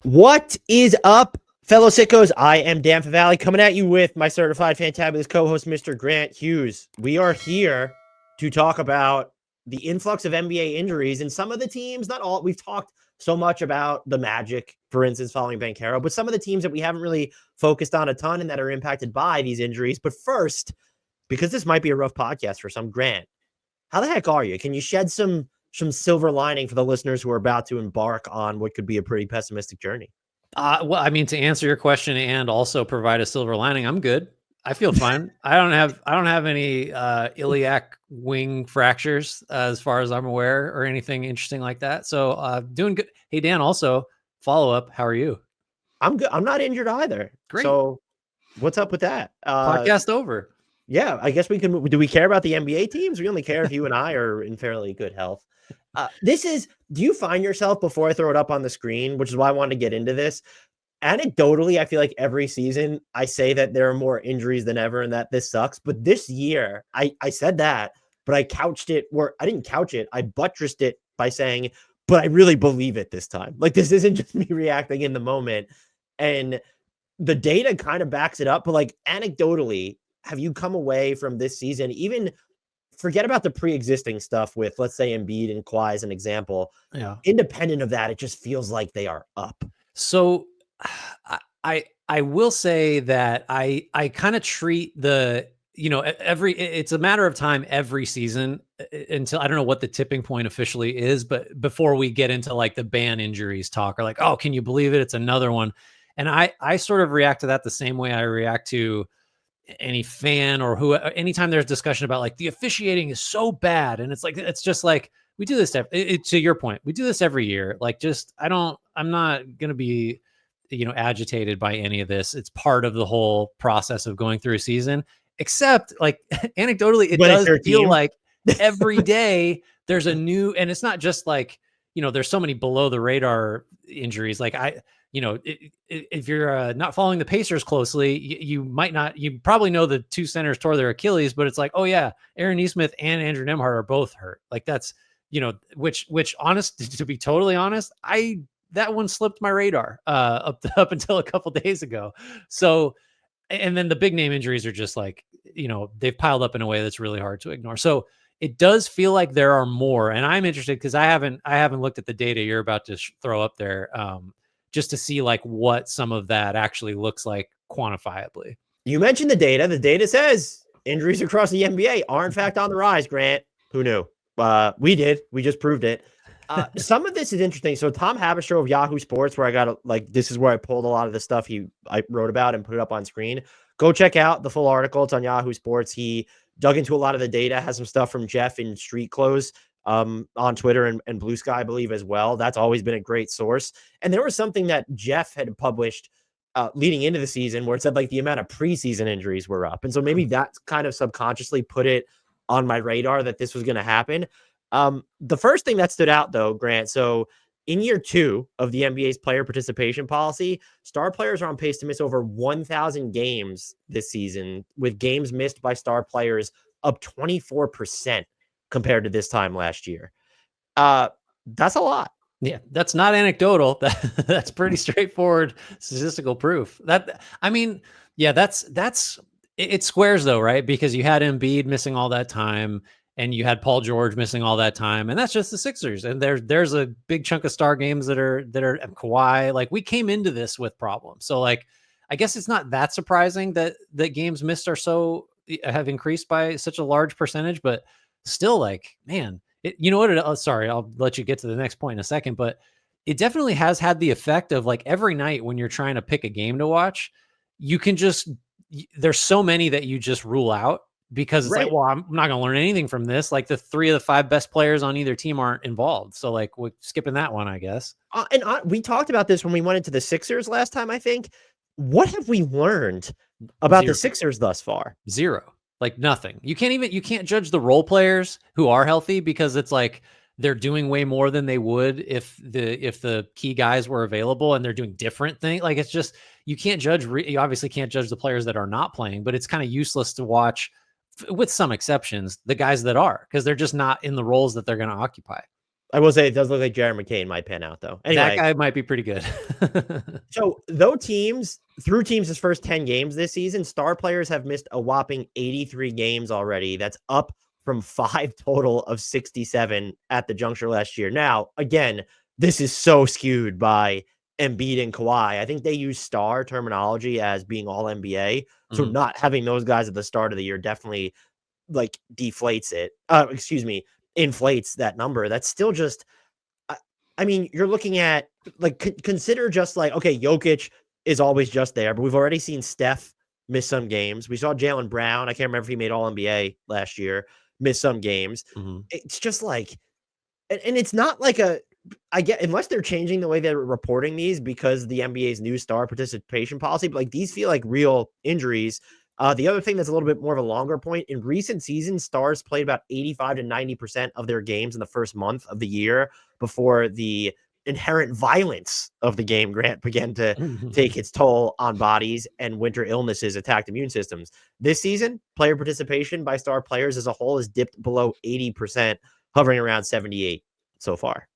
What is up, fellow sickos? I am Dan Favale coming at you with my certified fantabulous co-host, Mr. Grant Hughes. We are here to talk about the influx of NBA injuries and some of the teams, not all. We've talked so much about the Magic, for instance, following Banchero, but some of the teams that we haven't really focused on a ton and that are impacted by these injuries. But first, because this might be a rough podcast for some, Grant, how the heck are you? Can you shed some silver lining for the listeners who are about to embark on what could be a pretty pessimistic journey? Well, I mean, to answer your question and also provide a silver lining, I'm good. I feel fine. I don't have any iliac wing fractures as far as I'm aware or anything interesting like that. So doing good. Hey, Dan, also follow up. How are you? I'm good. I'm not injured either. Great. So what's up with that? Podcast over. Yeah, I guess we can. Do we care about the NBA teams? We only care if you and I are in fairly good health. Do you find yourself, before I throw it up on the screen, which is why I wanted to get into this, anecdotally, I feel like every season I say that there are more injuries than ever and that this sucks. But this year, I said that, but I couched it, or I didn't couch it. I buttressed it by saying, but I really believe it this time. Like, this isn't just me reacting in the moment. And the data kind of backs it up. But like, anecdotally, have you come away from this season, even forget about the pre-existing stuff with, let's say, Embiid and Kawhi as an example. Yeah. Independent of that, it just feels like they are up. So I will say that I kind of treat the, it's a matter of time every season until I don't know what the tipping point officially is, but before we get into like the ban injuries talk or like, oh, can you believe it? It's another one. And I sort of react to that the same way I react to any fan or who, anytime there's discussion about like the officiating is so bad. And it's just like, we do this to your point, we do this every year. Like, just, I'm not going to be, agitated by any of this. It's part of the whole process of going through a season, except like anecdotally, it does feel like every day there's a new, and it's not just like, there's so many below the radar injuries. Like if you're not following the Pacers closely, you probably know the two centers tore their Achilles, but it's like, oh yeah, Aaron Nesmith and Andrew Nembhard are both hurt. Like that's, which honest, to be totally honest, that one slipped my radar up until a couple days ago. So, and then the big name injuries are just like, they've piled up in a way that's really hard to ignore. So it does feel like there are more, and I'm interested because I haven't looked at the data you're about to throw up there. Just to see like what some of that actually looks like quantifiably. You mentioned the data. The data says injuries across the NBA are in fact on the rise, Grant. Who knew? We did. We just proved it. Some of this is interesting. So Tom Haberstroh of Yahoo Sports, where I got this is where I pulled a lot of the stuff I wrote about and put it up on screen. Go check out the full article. It's on Yahoo Sports. He dug into a lot of the data, has some stuff from Jeff in Street Clothes on Twitter and Blue Sky, I believe, as well. That's always been a great source. And there was something that Jeff had published leading into the season where it said like the amount of preseason injuries were up. And so maybe that kind of subconsciously put it on my radar that this was going to happen. The first thing that stood out though, Grant, so in year 2 of the NBA's player participation policy, star players are on pace to miss over 1,000 games this season, with games missed by star players up 24% compared to this time last year. That's a lot. Yeah, that's not anecdotal. That's pretty straightforward statistical proof. It squares though, right? Because you had Embiid missing all that time, and you had Paul George missing all that time, and that's just the Sixers. And there's a big chunk of star games that are Kawhi. Like, we came into this with problems, so like I guess it's not that surprising that games missed have increased by such a large percentage, but still, like, man, sorry, I'll let you get to the next point in a second, but it definitely has had the effect of like every night when you're trying to pick a game to watch, there's so many that you just rule out because it's right. Like, well, I'm not going to learn anything from this. Like the 3 of the 5 best players on either team aren't involved. So like we're skipping that one, I guess. We talked about this when we went into the Sixers last time, I think. What have we learned about the Sixers thus far? Zero. Like nothing. You can't judge the role players who are healthy because it's like they're doing way more than they would if the key guys were available, and they're doing different things. Like, it's just, you can't judge. You obviously can't judge the players that are not playing, but it's kind of useless to watch, with some exceptions, the guys that are, because they're just not in the roles that they're going to occupy. I will say it does look like Jared McCain might pan out though. Anyway, That guy might be pretty good. so though through teams' first 10 games this season, star players have missed a whopping 83 games already. That's up from 5 total of 67 at the juncture last year. Now, again, this is so skewed by Embiid and Kawhi. I think they use star terminology as being all NBA. So not having those guys at the start of the year definitely like deflates it. Inflates that number. That's still just, I mean, you're looking at like, consider just like, okay, Jokic is always just there, but we've already seen Steph miss some games. We saw Jaylen Brown. I can't remember if he made all NBA last year, miss some games. It's just like, and it's not like unless they're changing the way they're reporting these because the NBA's new star participation policy, but like these feel like real injuries. The other thing that's a little bit more of a longer point, in recent seasons, stars played about 85 to 90% of their games in the first month of the year before the inherent violence of the game, Grant, began to take its toll on bodies and winter illnesses attacked immune systems. This season, player participation by star players as a whole has dipped below 80%, hovering around 78 so far.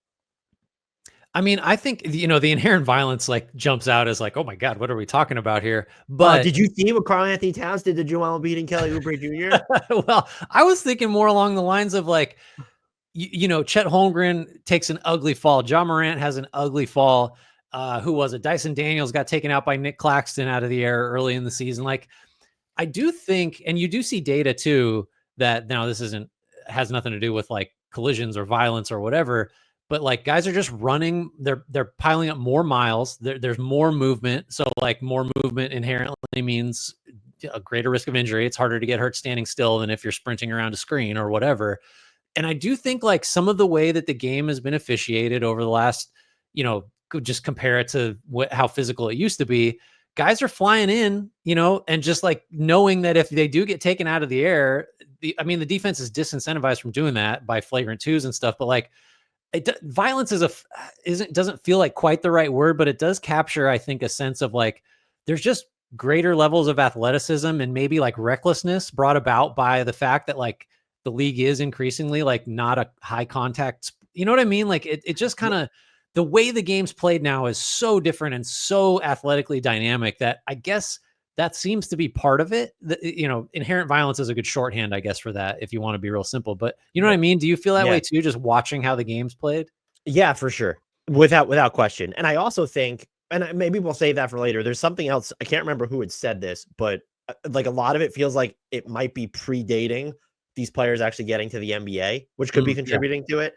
I mean, I think, the inherent violence like jumps out as like, oh my God, what are we talking about here? But did you see what Karl-Anthony Towns did to Joel Embiid and Kelly Oubre Jr.? Well, I was thinking more along the lines of like, Chet Holmgren takes an ugly fall. Ja Morant has an ugly fall. Who was it? Dyson Daniels got taken out by Nick Claxton out of the air early in the season. Like, I do think, and you do see data too, that now this has nothing to do with like collisions or violence or whatever, but like guys are just running, they're piling up more miles. There's more movement. So like more movement inherently means a greater risk of injury. It's harder to get hurt standing still than if you're sprinting around a screen or whatever. And I do think like some of the way that the game has been officiated over the last, just compare it to how physical it used to be. Guys are flying in, and just like knowing that if they do get taken out of the air, the defense is disincentivized from doing that by flagrant twos and stuff. But like, violence doesn't feel like quite the right word, but it does capture, I think, a sense of like there's just greater levels of athleticism and maybe like recklessness brought about by the fact that like the league is increasingly like not a high contact. You know what I mean? Like it just kind of, the way the game's played now is so different and so athletically dynamic that I guess that seems to be part of it. Inherent violence is a good shorthand, I guess, for that, if you want to be real simple. But you know what I mean? Do you feel that way too, just watching how the game's played? Yeah, for sure. Without question. And I also think, and maybe we'll save that for later, there's something else. I can't remember who had said this, but like a lot of it feels like it might be predating these players actually getting to the NBA, which could be contributing to it.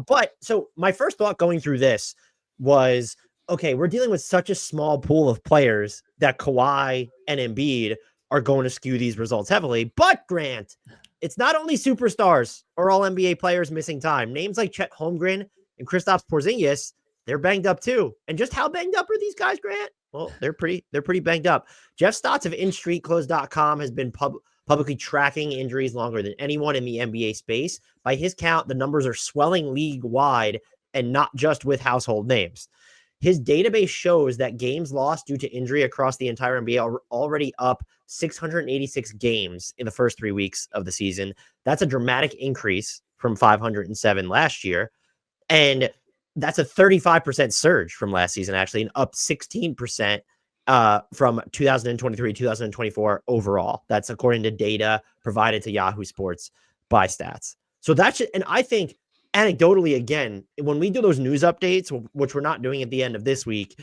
But so my first thought going through this was, okay, we're dealing with such a small pool of players that Kawhi and Embiid are going to skew these results heavily. But Grant, it's not only superstars or all NBA players missing time. Names like Chet Holmgren and Kristaps Porzingis, they're banged up too. And just how banged up are these guys, Grant? Well, they're pretty banged up. Jeff Stotts of InStreetClothes.com has been publicly tracking injuries longer than anyone in the NBA space. By his count, the numbers are swelling league-wide and not just with household names. His database shows that games lost due to injury across the entire NBA are already up 686 games in the first 3 weeks of the season. That's a dramatic increase from 507 last year. And that's a 35% surge from last season, actually, and up 16% from 2023, 2024 overall. That's according to data provided to Yahoo Sports by Stats. So that's, and I think anecdotally, again, when we do those news updates, which we're not doing at the end of this week,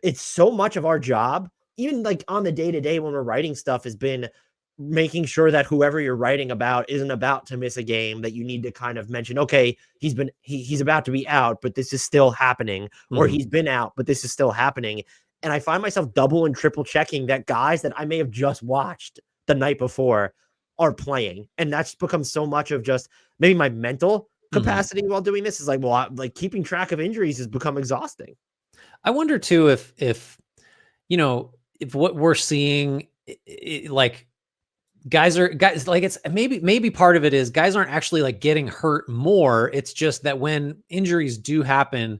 it's so much of our job, even like on the day-to-day when we're writing stuff, has been making sure that whoever you're writing about isn't about to miss a game, that you need to kind of mention, okay, he's about to be out, but this is still happening, or he's been out, but this is still happening. And I find myself double and triple checking that guys that I may have just watched the night before are playing. And that's become so much of just maybe my mental capacity while doing this is like, well, like keeping track of injuries has become exhausting. I wonder too, if what we're seeing, like guys like, it's maybe part of it is guys aren't actually like getting hurt more. It's just that when injuries do happen,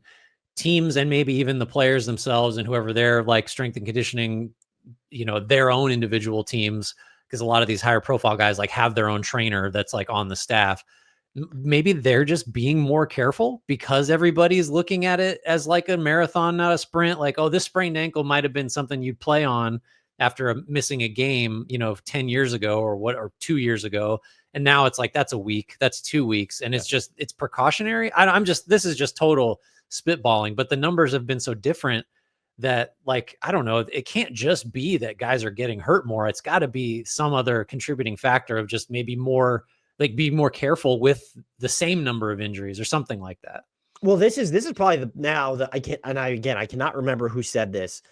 teams and maybe even the players themselves and whoever their like strength and conditioning, their own individual teams, because a lot of these higher profile guys like have their own trainer that's like on the staff. maybe they're just being more careful because everybody's looking at it as like a marathon, not a sprint. Like, oh, this sprained ankle might have been something you'd play on after missing a game, 10 years ago or 2 years ago. And now it's like, that's a week, that's 2 weeks. And it's precautionary. This is just total spitballing, but the numbers have been so different that, like, I don't know, it can't just be that guys are getting hurt more. It's got to be some other contributing factor of just maybe more, like, be more careful with the same number of injuries or something like that. Well, this is probably I cannot remember who said this,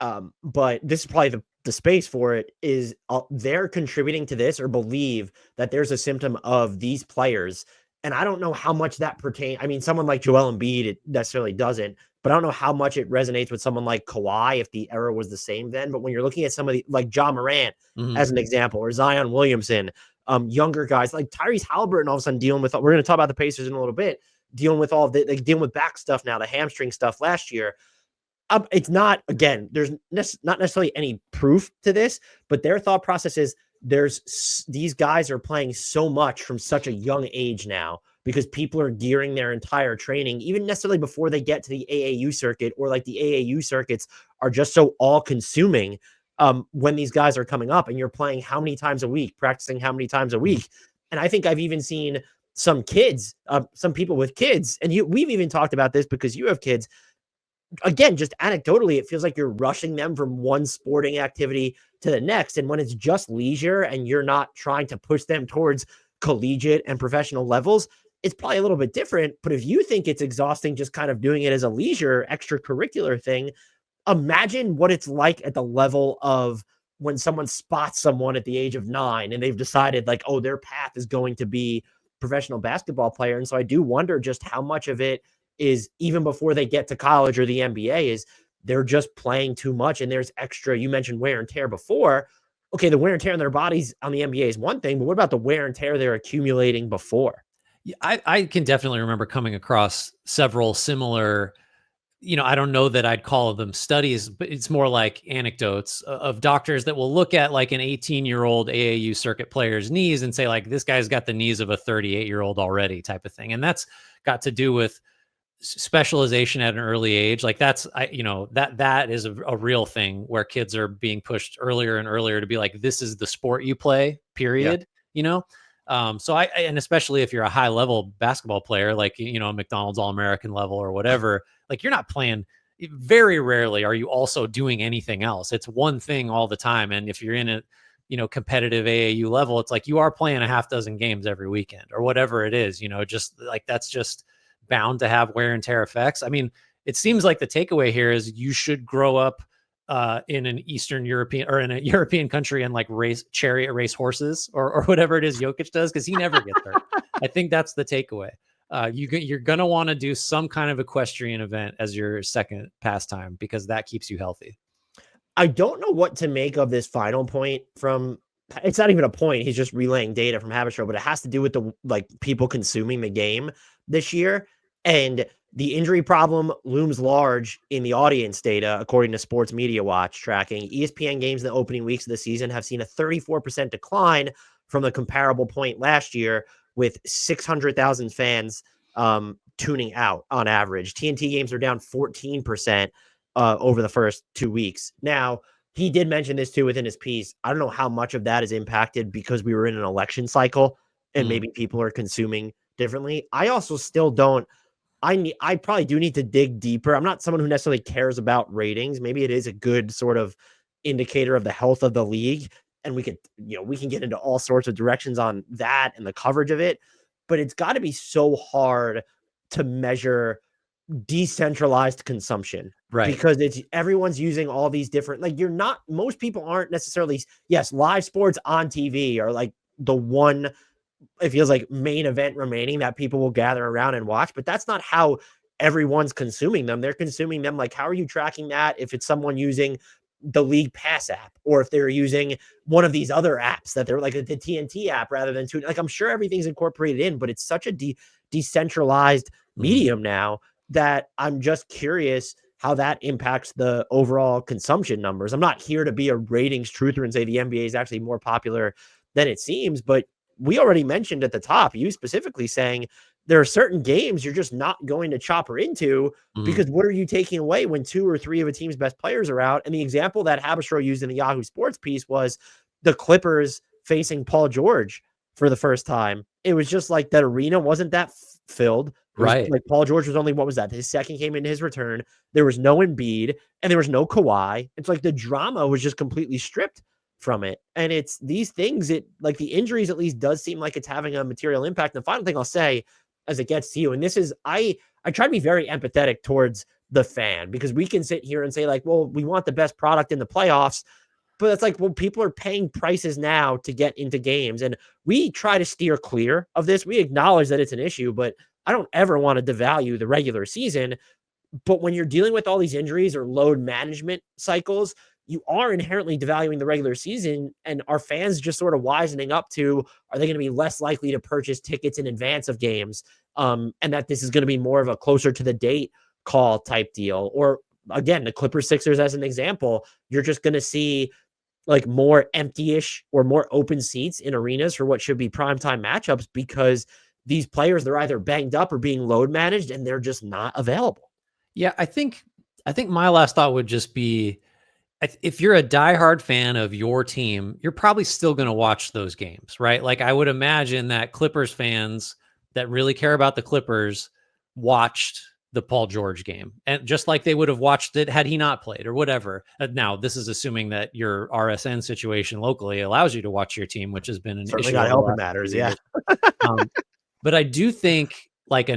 but this is probably the space for it is they're contributing to this or believe that there's a symptom of these players. And I don't know how much that pertains. I mean, someone like Joel Embiid, it necessarily doesn't, but I don't know how much it resonates with someone like Kawhi if the era was the same then. But when you're looking at somebody like Ja Morant as an example, or Zion Williamson, younger guys like Tyrese Haliburton, all of a sudden dealing with, we're going to talk about the Pacers in a little bit, dealing with all the, like, dealing with back stuff now, the hamstring stuff last year. It's not, again, there's not necessarily any proof to this, but their thought process is these guys are playing so much from such a young age now because people are gearing their entire training, even necessarily before they get to the AAU circuit, or like the AAU circuits are just so all consuming when these guys are coming up and you're playing how many times a week, practicing how many times a week. And I think I've even seen some kids, some people with kids, and we've even talked about this because you have kids. Again, just anecdotally, it feels like you're rushing them from one sporting activity to the next. And when it's just leisure and you're not trying to push them towards collegiate and professional levels, it's probably a little bit different. But if you think it's exhausting just kind of doing it as a leisure extracurricular thing, imagine what it's like at the level of when someone spots someone at the age of 9 and they've decided, like, oh, their path is going to be professional basketball player. And so I do wonder just how much of it is, even before they get to college or the NBA, is they're just playing too much. And there's extra, you mentioned wear and tear before. Okay, the wear and tear on their bodies on the NBA is one thing, but what about the wear and tear they're accumulating before? Yeah, I can definitely remember coming across several similar, I don't know that I'd call them studies, but it's more like anecdotes of doctors that will look at like an 18-year-old AAU circuit player's knees and say, like, this guy's got the knees of a 38-year-old already, type of thing. And that's got to do with specialization at an early age. Like that is a real thing where kids are being pushed earlier and earlier to be like, this is the sport you play, period. So and especially if you're a high level basketball player, like, a McDonald's All-American level or whatever, like, you're not playing, very rarely are you also doing anything else. It's one thing all the time. And if you're in a, competitive AAU level, it's like you are playing a half dozen games every weekend or whatever it is, just like, that's just bound to have wear and tear effects. I mean, it seems like the takeaway here is you should grow up in an Eastern European or in a European country and like chariot race horses or whatever it is Jokic does, because he never gets hurt. I think that's the takeaway. You're going to want to do some kind of equestrian event as your second pastime because that keeps you healthy. I don't know what to make of this final point from, it's not even a point. He's just relaying data from Habistrow, but it has to do with the, like, people consuming the game this year. And the injury problem looms large in the audience data, according to Sports Media Watch tracking. ESPN games in the opening weeks of the season have seen a 34% decline from the comparable point last year, with 600,000 fans tuning out on average. TNT games are down 14% over the first 2 weeks. Now, he did mention this too within his piece. I don't know how much of that is impacted because we were in an election cycle and maybe people are consuming differently. I also still don't. I probably do need to dig deeper. I'm not someone who necessarily cares about ratings. Maybe it is a good sort of indicator of the health of the league. And we can get into all sorts of directions on that and the coverage of it. But it's got to be so hard to measure decentralized consumption, right? Because everyone's using all these different, like, most people aren't necessarily, yes, live sports on TV are like the one, it feels like, main event remaining that people will gather around and watch, but that's not how everyone's consuming them. They're consuming them, like, how are you tracking that if it's someone using the League Pass app, or if they're using one of these other apps that they're like the TNT app rather than like, I'm sure everything's incorporated in, but it's such a decentralized medium now that I'm just curious how that impacts the overall consumption numbers. I'm not here to be a ratings truther and say the NBA is actually more popular than it seems, but we already mentioned at the top, you specifically saying there are certain games you're just not going to chop her into because what are you taking away when 2 or 3 of a team's best players are out? And the example that Habistro used in the Yahoo Sports piece was the Clippers facing Paul George for the first time. It was just like that arena wasn't that filled. Right. Like Paul George was only, what was that? His second game into his return. There was no Embiid and there was no Kawhi. It's like the drama was just completely stripped from it. And it's these things, it like the injuries at least does seem like it's having a material impact. And the final thing I'll say as it gets to you, and this is, I try to be very empathetic towards the fan because we can sit here and say like, well, we want the best product in the playoffs. But it's like, well, people are paying prices now to get into games. And we try to steer clear of this. We acknowledge that it's an issue, but I don't ever want to devalue the regular season. But when you're dealing with all these injuries or load management cycles, you are inherently devaluing the regular season. And our fans just sort of wisening up to, are they going to be less likely to purchase tickets in advance of games? And that this is going to be more of a closer to the date call type deal. Or again, the Clippers Sixers as an example, you're just going to see like more empty-ish or more open seats in arenas for what should be primetime matchups because these players, they're either banged up or being load managed and they're just not available. Yeah, I think my last thought would just be, if you're a diehard fan of your team, you're probably still going to watch those games, right? Like I would imagine that Clippers fans that really care about the Clippers watched the Paul George game, and just like they would have watched it had he not played or whatever. Now, this is assuming that your RSN situation locally allows you to watch your team, which has been an Certainly issue. not helping matters, yeah. But I do think like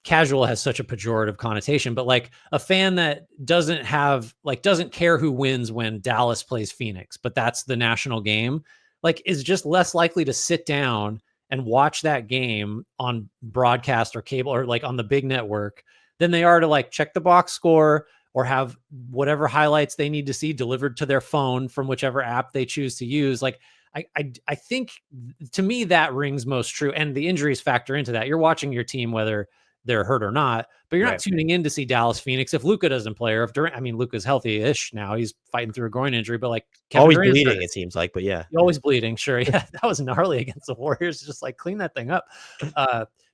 casual has such a pejorative connotation, but like a fan that doesn't care who wins when Dallas plays Phoenix, but that's the national game, like is just less likely to sit down and watch that game on broadcast or cable or like on the big network than they are to like check the box score or have whatever highlights they need to see delivered to their phone from whichever app they choose to use. Like I think to me that rings most true. And the injuries factor into that. You're watching your team, whether they're hurt or not, but you're not tuning in to see Dallas Phoenix if Luka doesn't play or if Durant. I mean, Luka's healthy-ish now. He's fighting through a groin injury, but like Kevin always Durant's bleeding, it seems like. But yeah, always bleeding. Sure, yeah, that was gnarly against the Warriors. Just like clean that thing up.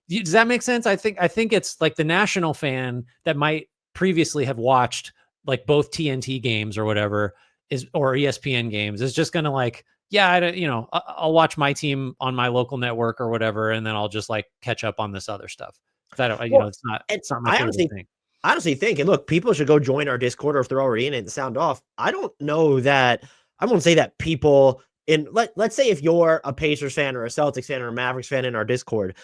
Does that make sense? I think it's like the national fan that might previously have watched like both TNT games or whatever or ESPN games is just gonna like, yeah, I'll watch my team on my local network or whatever, and then I'll just like catch up on this other stuff. I don't, it's not my favorite thing. I honestly think, and look, people should go join our Discord or if they're already in it and sound off. I don't know that, I won't say that people let's say if you're a Pacers fan or a Celtics fan or a Mavericks fan in our Discord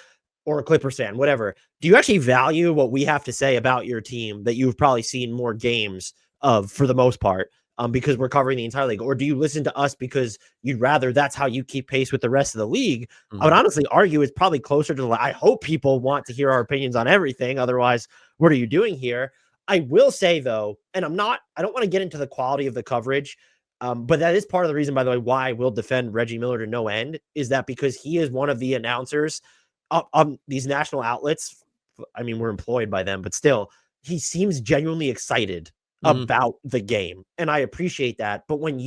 or a Clippers fan, whatever, do you actually value what we have to say about your team that you've probably seen more games of for the most part? Because we're covering the entire league, or do you listen to us because you'd rather that's how you keep pace with the rest of the league? I would honestly argue it's probably closer to I hope people want to hear our opinions on everything. Otherwise, what are you doing here? I will say though, and I don't want to get into the quality of the coverage, but that is part of the reason, by the way, why I will defend Reggie Miller to no end, is that because he is one of the announcers on these national outlets. I mean, we're employed by them, but still, he seems genuinely excited about the game. And I appreciate that. But when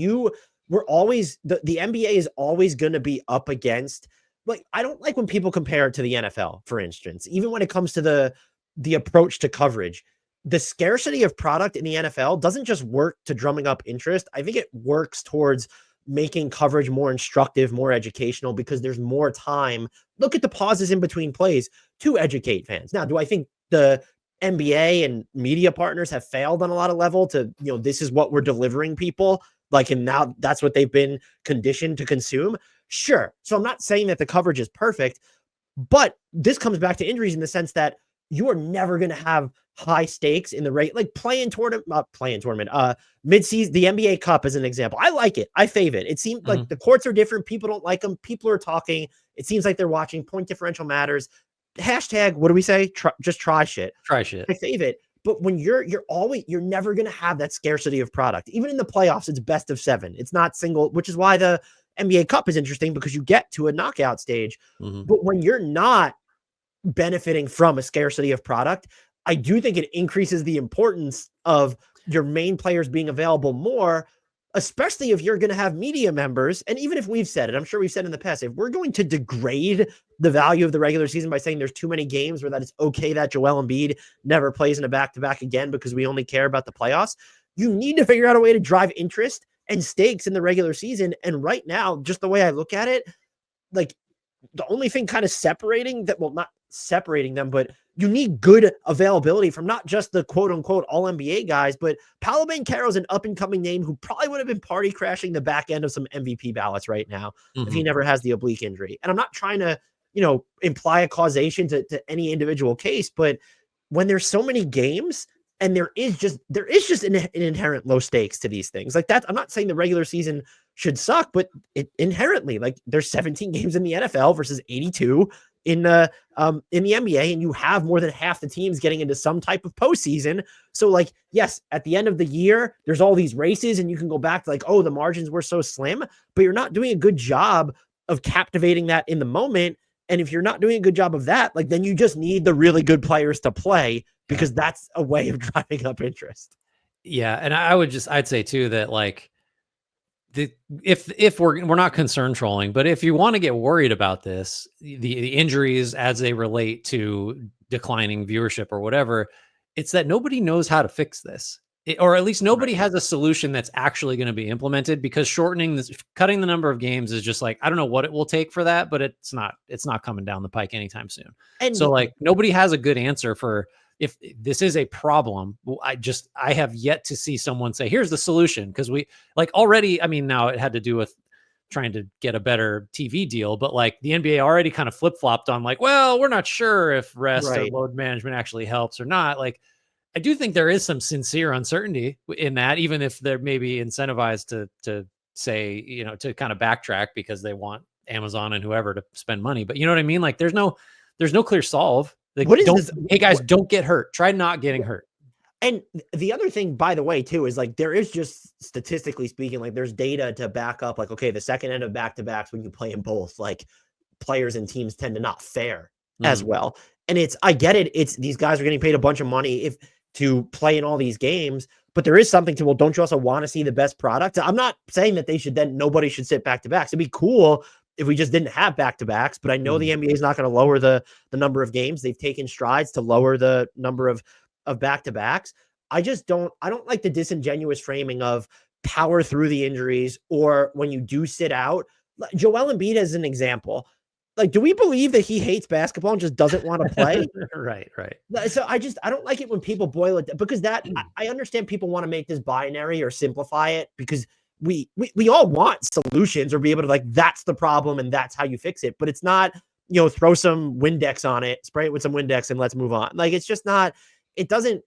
we're always, the NBA is always going to be up against, like, I don't like when people compare it to the NFL, for instance, even when it comes to the approach to coverage. The scarcity of product in the NFL doesn't just work to drumming up interest. I think it works towards making coverage more instructive, more educational, because there's more time. Look at the pauses in between plays to educate fans. Now, do I think the NBA and media partners have failed on a lot of level to, this is what we're delivering people, like, and now that's what they've been conditioned to consume? Sure. So I'm not saying that the coverage is perfect, but this comes back to injuries in the sense that you are never going to have high stakes in the rate, like mid-season, the NBA Cup as an example. I like it. I fave it. It seems like the courts are different. People don't like them. People are talking. It seems like they're watching. Point differential matters. Hashtag, what do we say? Just try shit. Try shit. I fave it. But when you're never going to have that scarcity of product. Even in the playoffs, it's best of 7. It's not single, which is why the NBA Cup is interesting, because you get to a knockout stage. But when you're not benefiting from a scarcity of product, I do think it increases the importance of your main players being available more. especially if you're going to have media members. And even if we've said it, I'm sure we've said in the past, if we're going to degrade the value of the regular season by saying there's too many games where that it's okay that Joel Embiid never plays in a back-to-back again because we only care about the playoffs, you need to figure out a way to drive interest and stakes in the regular season. And right now, just the way I look at it, like the only thing kind of separating that, well, not separating them, but you need good availability from not just the quote unquote all NBA guys, but Paolo Banchero's an up and coming name who probably would have been party crashing the back end of some MVP ballots right now if he never has the oblique injury. And I'm not trying to, imply a causation to any individual case, but when there's so many games and there is just an inherent low stakes to these things like that. I'm not saying the regular season should suck, but it inherently, like, there's 17 games in the NFL versus 82 in the NBA, and you have more than half the teams getting into some type of postseason. So, like, yes, at the end of the year, there's all these races, and you can go back to like, oh, the margins were so slim, but you're not doing a good job of captivating that in the moment. And if you're not doing a good job of that, like, then you just need the really good players to play, because that's a way of driving up interest. Yeah, and I'd say too that, like, if we're not concern trolling, but if you want to get worried about this, the injuries as they relate to declining viewership or whatever, it's that nobody knows how to fix this, or at least nobody has a solution that's actually going to be implemented, because cutting the number of games is just like, I don't know what it will take for that, but it's not coming down the pike anytime soon. And so, like, nobody has a good answer for, if this is a problem. I have yet to see someone say, here's the solution. Cause we, like, already, I mean, now it had to do with trying to get a better TV deal, but like the NBA already kind of flip-flopped on like, well, we're not sure if rest or load management actually helps or not. Like, I do think there is some sincere uncertainty in that, even if they're maybe incentivized to say, to kind of backtrack because they want Amazon and whoever to spend money. But you know what I mean? Like, there's no clear solve. Like, what is this? Hey guys, don't get hurt. Try not getting hurt. And the other thing, by the way, too, is like, there is just statistically speaking, like, there's data to back up, like, okay, the second end of back-to-backs, when you play in both, like, players and teams tend to not fare as well. And I get it. It's these guys are getting paid a bunch of money to play in all these games, but there is something to, well, don't you also want to see the best product? I'm not saying that nobody should sit back-to-backs. It'd be cool if we just didn't have back-to-backs, but I know the NBA is not going to lower the number of games. They've taken strides to lower the number of back-to-backs. I don't like the disingenuous framing of power through the injuries, or when you do sit out. Joel Embiid as an example. Like, do we believe that he hates basketball and just doesn't want to play? Right. So I don't like it when people boil it, because I understand people want to make this binary or simplify it, because we all want solutions, or be able to, like, that's the problem and that's how you fix it. But it's not, throw some Windex on it, spray it with some Windex and let's move on. Like, it's just not, it doesn't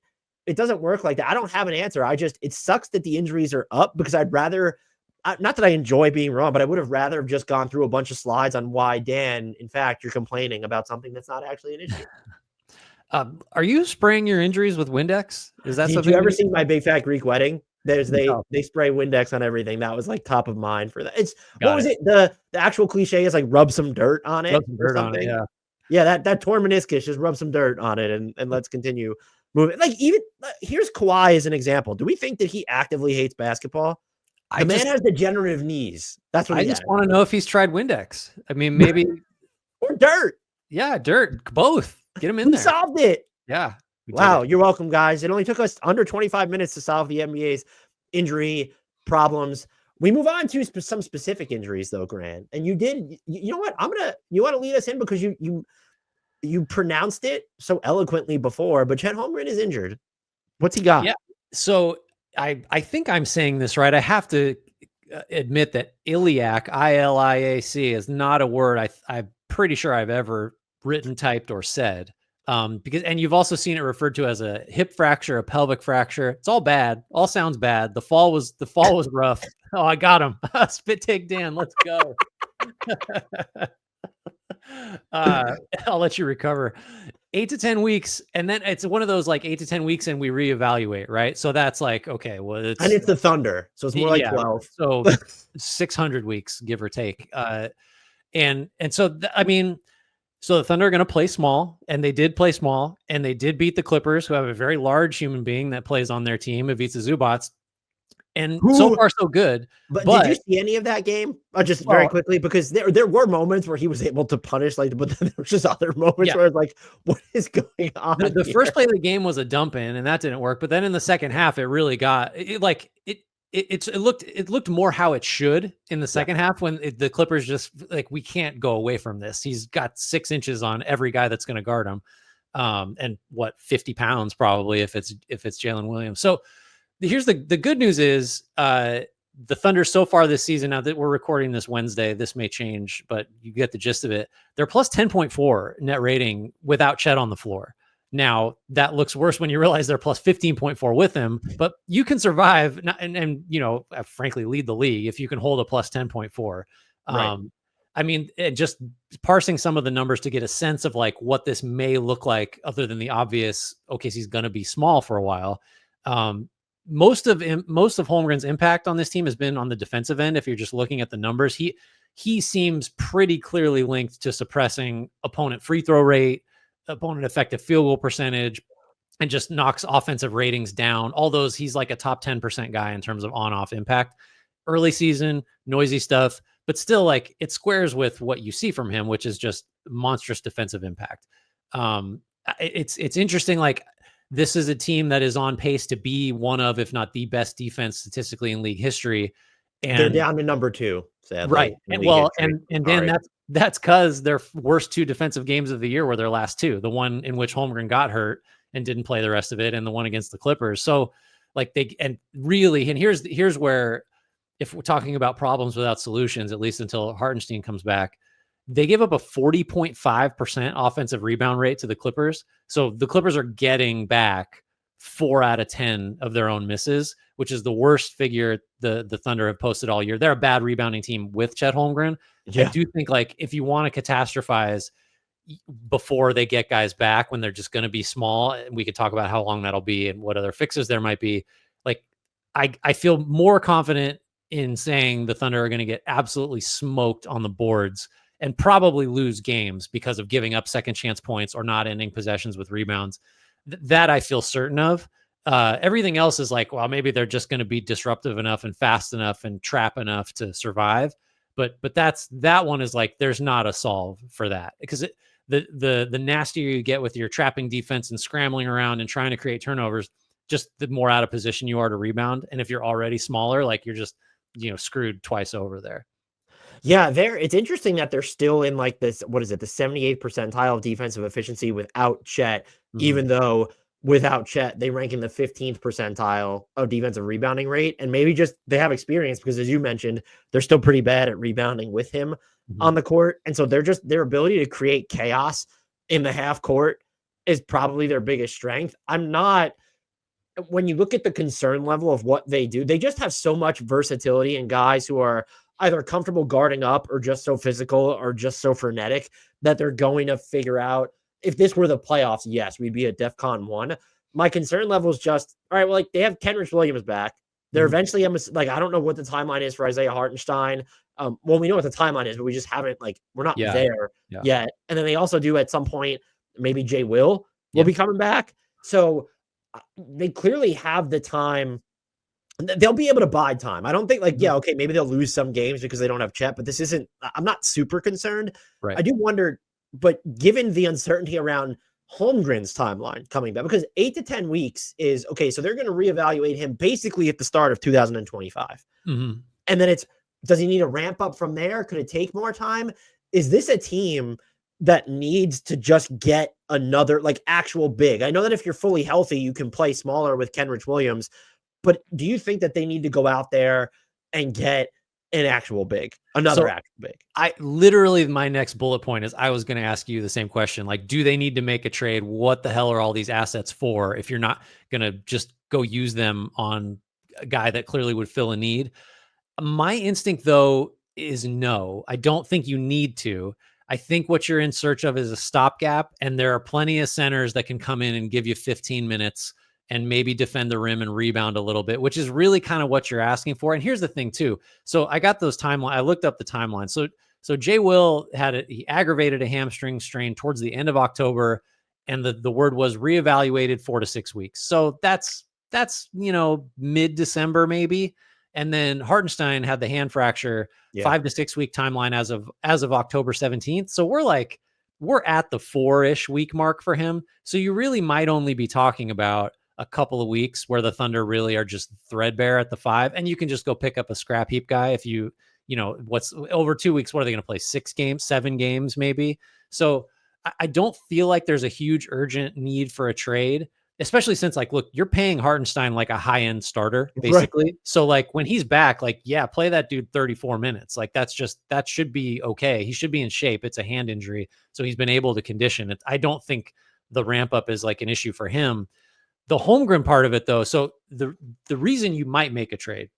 work like that. I don't have an answer. It sucks that the injuries are up, because I'd rather, not that I enjoy being wrong, but I would have rather have just gone through a bunch of slides on why, Dan, in fact, you're complaining about something that's not actually an issue. Are you spraying your injuries with Windex? Is that something? Did you ever see My Big Fat Greek Wedding? They spray Windex on everything. That was like top of mind for that. What was it? The actual cliche is like rub some dirt on it. Rub some dirt on it, yeah. That torn meniscus, just rub some dirt on it and let's continue moving. Like, even here's Kawhi as an example. Do we think that he actively hates basketball? The man has degenerative knees. That's what I just want to know if he's tried Windex. I mean, maybe or dirt. Yeah, dirt. Both. Get him in there. Solved it. Yeah. Wow, you're welcome, guys. It only took us under 25 minutes to solve the NBA's injury problems. We move on to some specific injuries, though, Grant. And you know what? You want to lead us in, because you pronounced it so eloquently before, but Chet Holmgren is injured. What's he got? Yeah. So I think I'm saying this right. I have to admit that iliac, ILIAC, is not a word I'm pretty sure I've ever written, typed, or said. And you've also seen it referred to as a hip fracture, a pelvic fracture. It's all bad. All sounds bad. The fall was rough. Oh, I got him. Spit take Dan. Let's go. I'll let you recover. 8 to 10 weeks. And then it's one of those, like, 8 to 10 weeks and we reevaluate, right? So that's like, okay, well, it's the Thunder. So it's more like 12. So 600 weeks, give or take. And so, so the Thunder are going to play small, and they did play small, and they did beat the Clippers, who have a very large human being that plays on their team, Ivica Zubac. And so Who far so good. But did you But see any of that game? Just very well, quickly, because there were moments where he was able to punish, like, but then there was just other moments yeah, where it's like, what is going on the here? first play of the game was a dump in, and that didn't work. But then in the second half, it really got it looked more how it should in the Yeah, second half when the Clippers just like, we can't go away from this. He's got 6 inches on every guy that's going to guard him, and what 50 pounds probably if it's Jalen Williams. So here's the good news is the Thunder so far this season. Now that we're recording this Wednesday, this may change, but you get the gist of it. They're plus 10.4 net rating without Chet on the floor. Now that looks worse when you realize they're plus 15.4 with him, but you can survive and frankly lead the league if you can hold a plus 10.4. right. I mean, just parsing some of the numbers to get a sense of like what this may look like, other than the obvious, OKC's going to be small for a while. Most of Holmgren's impact on this team has been on the defensive end. If you're just looking at the numbers, he seems pretty clearly linked to suppressing opponent free throw rate, opponent effective field goal percentage, and just knocks offensive ratings down. All those, he's like a top 10% guy in terms of on-off impact. Early season, noisy stuff, but still like it squares with what you see from him, which is just monstrous defensive impact. It's interesting. Like, this is a team that is on pace to be one of, if not the best defense statistically in league history. And They're down to number 2, sadly. right. In And league history. and then that's because their worst 2 defensive games of the year were their last 2, the one in which Holmgren got hurt and didn't play the rest of it, and the one against the Clippers. So like and here's where, if we're talking about problems without solutions, at least until Hartenstein comes back, they give up a 40.5% offensive rebound rate to the Clippers. So the Clippers are getting back 4 out of 10 of their own misses, which is the worst figure the Thunder have posted all year. They're a bad rebounding team with Chet Holmgren. Yeah. I do think, like, if you want to catastrophize before they get guys back, when they're just going to be small, and we could talk about how long that'll be and what other fixes there might be. Like, I feel more confident in saying the Thunder are going to get absolutely smoked on the boards and probably lose games because of giving up second chance points or not ending possessions with rebounds. That I feel certain of. Everything else is like, well, maybe they're just going to be disruptive enough and fast enough and trap enough to survive. But that one is like, there's not a solve for that, because the nastier you get with your trapping defense and scrambling around and trying to create turnovers, just the more out of position you are to rebound. And if you're already smaller, like, you're just, screwed twice over there. Yeah, it's interesting that they're still in like this, what is it, the 78th percentile of defensive efficiency without Chet, even though without Chet, they rank in the 15th percentile of defensive rebounding rate. And maybe just they have experience, because as you mentioned, they're still pretty bad at rebounding with him on the court. And so their ability to create chaos in the half court is probably their biggest strength. When you look at the concern level of what they do, they just have so much versatility in guys who are either comfortable guarding up or just so physical or just so frenetic that they're going to figure out, if this were the playoffs, yes, we'd be at DEFCON 1. My concern level is just, all right, well, like, they have Kenrich Williams back. They're eventually, I don't know what the timeline is for Isaiah Hartenstein. Well, we know what the timeline is, but we just haven't, we're not there yet. And then they also do at some point, maybe Jay will be coming back. So they clearly have the time. They'll be able to buy time. I don't think okay, maybe they'll lose some games because they don't have Chet, but I'm not super concerned. Right. I do wonder, but given the uncertainty around Holmgren's timeline coming back, because 8 to 10 weeks is okay. So they're going to reevaluate him basically at the start of 2025. And then does he need a ramp up from there? Could it take more time? Is this a team that needs to just get another actual big? I know that if you're fully healthy, you can play smaller with Kenrich Williams. But do you think that they need to go out there and get another actual big? My next bullet point is, I was going to ask you the same question. Like, do they need to make a trade? What the hell are all these assets for if you're not going to just go use them on a guy that clearly would fill a need? My instinct, though, is no. I don't think you need to. I think what you're in search of is a stopgap, and there are plenty of centers that can come in and give you 15 minutes and maybe defend the rim and rebound a little bit, which is really kind of what you're asking for. And here's the thing too. So I got those timeline. I looked up the timeline. So Jay Will he aggravated a hamstring strain towards the end of October, and the word was reevaluated 4 to 6 weeks. So that's that's, mid-December maybe. And then Hartenstein had the hand fracture, Yeah. 5 to 6 week timeline as of October 17th. So we're at the 4-ish week mark for him. So you really might only be talking about a couple of weeks where the Thunder really are just threadbare at the 5, and you can just go pick up a scrap heap guy if what's over 2 weeks. What are they going to play? 6 games, 7 games, maybe. So I don't feel like there's a huge urgent need for a trade, especially since, like, look, you're paying Hartenstein like a high end starter, basically. Right. So, like, when he's back, like, yeah, play that dude 34 minutes. Like, that should be okay. He should be in shape. It's a hand injury. So he's been able to condition it. I don't think the ramp up is like an issue for him. The Holmgren part of it, though. So the reason you might make a trade,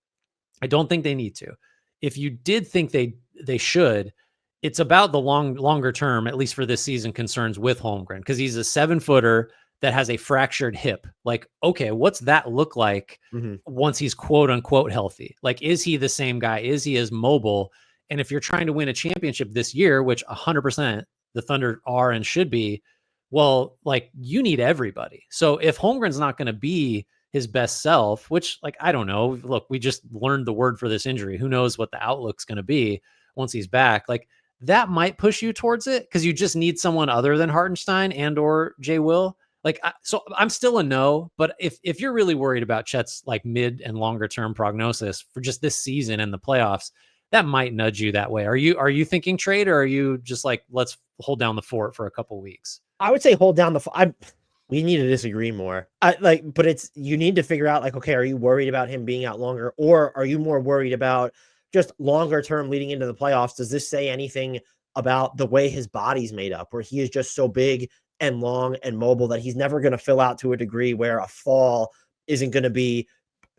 I don't think they need to. If you did think they should, it's about the longer term, at least for this season, concerns with Holmgren, because he's a 7-footer that has a fractured hip. Like, okay, what's that look like once he's quote unquote healthy? Like, is he the same guy? Is he as mobile? And if you're trying to win a championship this year, which 100% the Thunder are and should be, well, like, you need everybody. So if Holmgren's not going to be his best self, which, like, I don't know, look, we just learned the word for this injury. Who knows what the outlook's going to be once he's back? Like, that might push you towards it, because you just need someone other than Hartenstein and or Jay Will. Like, so I'm still a no, but if you're really worried about Chet's like mid and longer term prognosis for just this season and the playoffs, that might nudge you that way. Are you thinking trade, or are you just like, let's hold down the fort for a couple weeks? I would say hold down the fort. We need to disagree more. But you need to figure out, like, okay, are you worried about him being out longer, or are you more worried about just longer term leading into the playoffs? Does this say anything about the way his body's made up, where he is just so big and long and mobile that he's never going to fill out to a degree where a fall isn't going to be,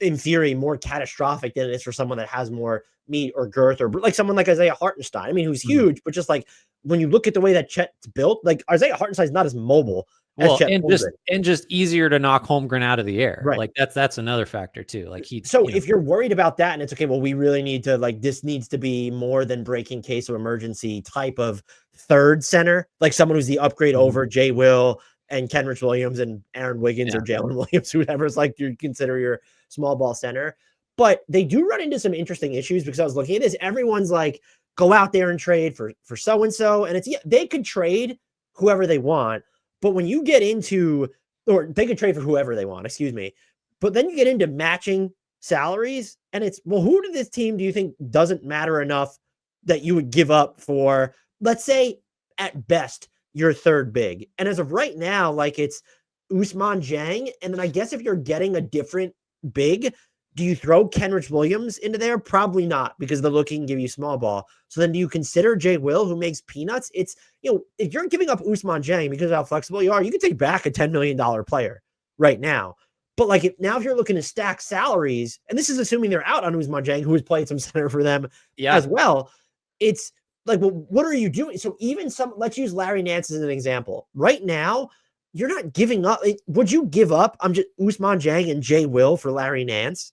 in theory, more catastrophic than it is for someone that has more meat or girth, or like someone like Isaiah Hartenstein. I mean, who's huge, but just like when you look at the way that Chet's built, like Isaiah Hartenstein's not as mobile as Chet Holmgren. And just easier to knock Holmgren out of the air. Right. Like that's another factor too. Like if you're worried about that, and it's okay, well, we really need to, like, this needs to be more than breaking case of emergency type of third center, like someone who's the upgrade over Jay Will and Kenrich Williams and Aaron Wiggins or Jalen Williams, whoever's like you consider your small ball center. But they do run into some interesting issues, because I was looking at this. Everyone's like, go out there and trade for so-and-so. And it's, they could trade whoever they want. But when you get into, or they could trade for whoever they want, excuse me. But then you get into matching salaries, and it's, well, who to this team do you think doesn't matter enough that you would give up for, let's say, at best, your third big? And as of right now, like, it's Ousmane Dieng. And then I guess if you're getting a different big, do you throw Kenrich Williams into there? Probably not, because they're looking to give you small ball. So then do you consider Jay Will, who makes peanuts? It's, if you're giving up Ousmane Dieng because of how flexible you are, you can take back a $10 million player right now. But like, if you're looking to stack salaries, and this is assuming they're out on Ousmane Dieng, who has played some center for them as well, it's like, well, what are you doing? So even let's use Larry Nance as an example. Right now, you're not giving up. Would you give up Ousmane Dieng and Jay Will for Larry Nance?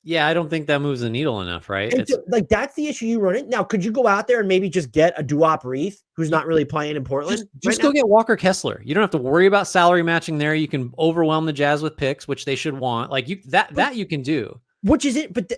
Yeah, I don't think that moves the needle enough, right? It's like, that's the issue you run in. Now, could you go out there and maybe just get a Duop Reith, who's not really playing in Portland? Just go get Walker Kessler. You don't have to worry about salary matching there. You can overwhelm the Jazz with picks, which they should want. Like, that you can do. Which is it. But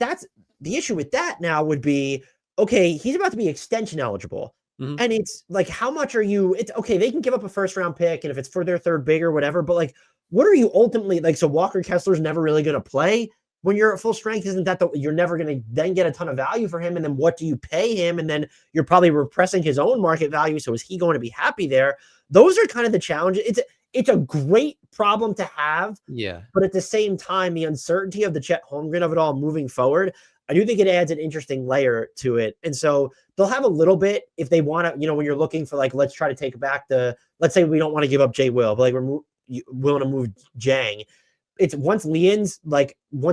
that's the issue with that now would be, okay, he's about to be extension eligible. And it's like, how much are you? It's okay, they can give up a first round pick, and if it's for their third big or whatever, but like, what are you ultimately like? So Walker Kessler's never really going to play when you're at full strength. Isn't that you're never going to then get a ton of value for him? And then what do you pay him? And then you're probably repressing his own market value. So is he going to be happy there? Those are kind of the challenges. It's a great problem to have. Yeah. But at the same time, the uncertainty of the Chet Holmgren of it all moving forward, I do think it adds an interesting layer to it. And so they'll have a little bit if they want to, when you're looking for, like, let's try to take back let's say we don't want to give up Jay Will, but like we're willing to move Dieng. It's once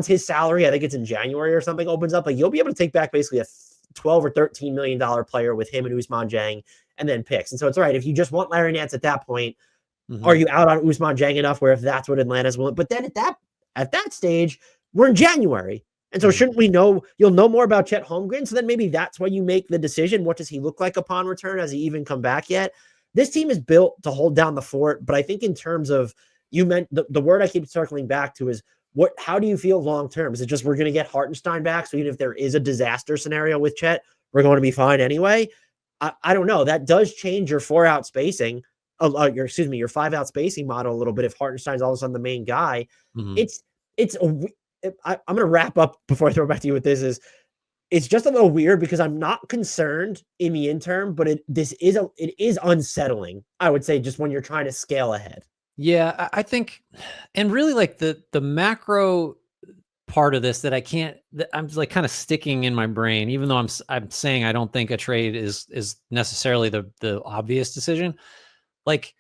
his salary, I think it's in January or something, opens up, like, you'll be able to take back basically a $12 or $13 million player with him and Ousmane Dieng and then picks. And so it's all right. If you just want Larry Nance at that point, are you out on Ousmane Dieng enough where if that's what Atlanta's willing? But then at that stage, we're in January. And so shouldn't we know, you'll know more about Chet Holmgren. So then maybe that's why you make the decision. What does he look like upon return? Has he even come back yet? This team is built to hold down the fort. But I think in terms of you meant the word I keep circling back to is how do you feel long term? Is it just we're going to get Hartenstein back? So even if there is a disaster scenario with Chet, we're going to be fine anyway. I don't know. That does change your 4-out spacing. Your 5-out spacing model a little bit. If Hartenstein's all of a sudden the main guy, I'm going to wrap up before I throw it back to you with this. It's just a little weird because I'm not concerned in the interim, but it is unsettling. I would say just when you're trying to scale ahead. Yeah, I think, and really like the macro part of this that I'm like kind of sticking in my brain, even though I'm saying I don't think a trade is necessarily the obvious decision. Like,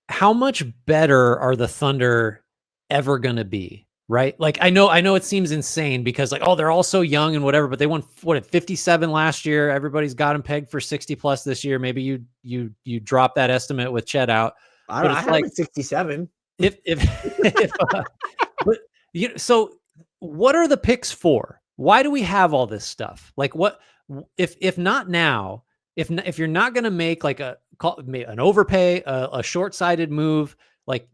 how much better are the Thunder ever going to be? Right. Like, I know it seems insane because like, oh, they're all so young and whatever, but they won at 57 last year. Everybody's got them pegged for 60 plus this year. Maybe you drop that estimate with Chet out. I have like 67. But so what are the picks for? Why do we have all this stuff? Like, what if not now? If you're not going to make like an overpay, a short-sighted move, like,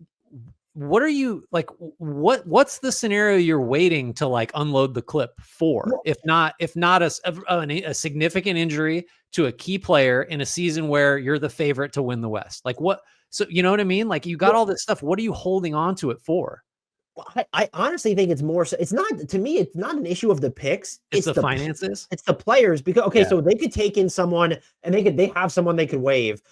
what are you like? What's the scenario you're waiting to like unload the clip for? Well, if not a significant injury to a key player in a season where you're the favorite to win the West, like what? So you know what I mean? Like, you got all this stuff. What are you holding on to it for? I honestly think it's more so. It's not, to me, it's not an issue of the picks. It's the finances. It's the players because so they could take in someone and they have someone they could waive,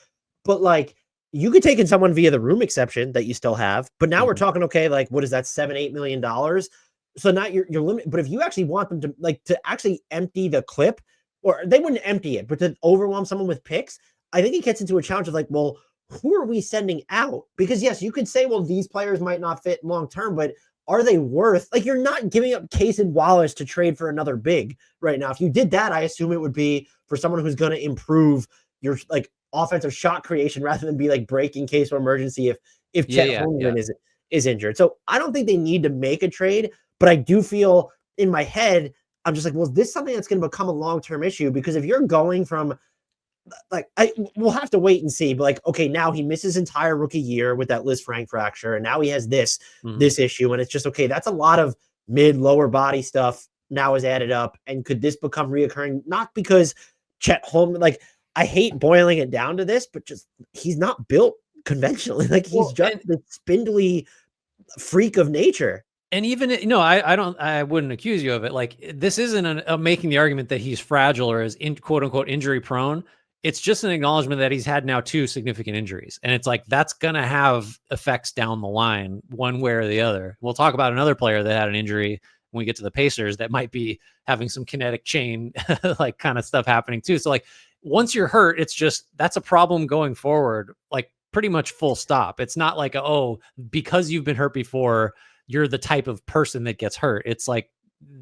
but like you could take in someone via the room exception that you still have. But now we're talking, okay, like what is that, $7-8 million? So now you're limited. But if you actually want them to actually empty the clip, or they wouldn't empty it, but to overwhelm someone with picks, I think it gets into a challenge of like, well, who are we sending out? Because yes, you could say, well, these players might not fit long term, but are they worth, like, you're not giving up Case and Wallace to trade for another big right now. If you did that, I assume it would be for someone who's going to improve your like offensive shot creation rather than be like breaking case of emergency if Chet Holmgren is injured. So I don't think they need to make a trade, but I do feel in my head, I'm just like, well, is this something that's going to become a long-term issue? Because if you're going from like, we'll have to wait and see, but like, okay, now he misses his entire rookie year with that Liz Frank fracture, and now he has this issue, and it's just, okay, that's a lot of lower body stuff now is added up, and could this become reoccurring? Not because Chet Holmgren, like, I hate boiling it down to this, but just he's not built conventionally, like he's just the spindly freak of nature. And even I wouldn't accuse you of it. Like, this isn't making the argument that he's fragile or is quote unquote injury prone. It's just an acknowledgement that he's had now 2 significant injuries. And it's like, that's going to have effects down the line, one way or the other. We'll talk about another player that had an injury when we get to the Pacers that might be having some kinetic chain, like kind of stuff happening too. So like, once you're hurt, it's just, that's a problem going forward, like pretty much full stop. It's not like, oh, because you've been hurt before, you're the type of person that gets hurt. It's like,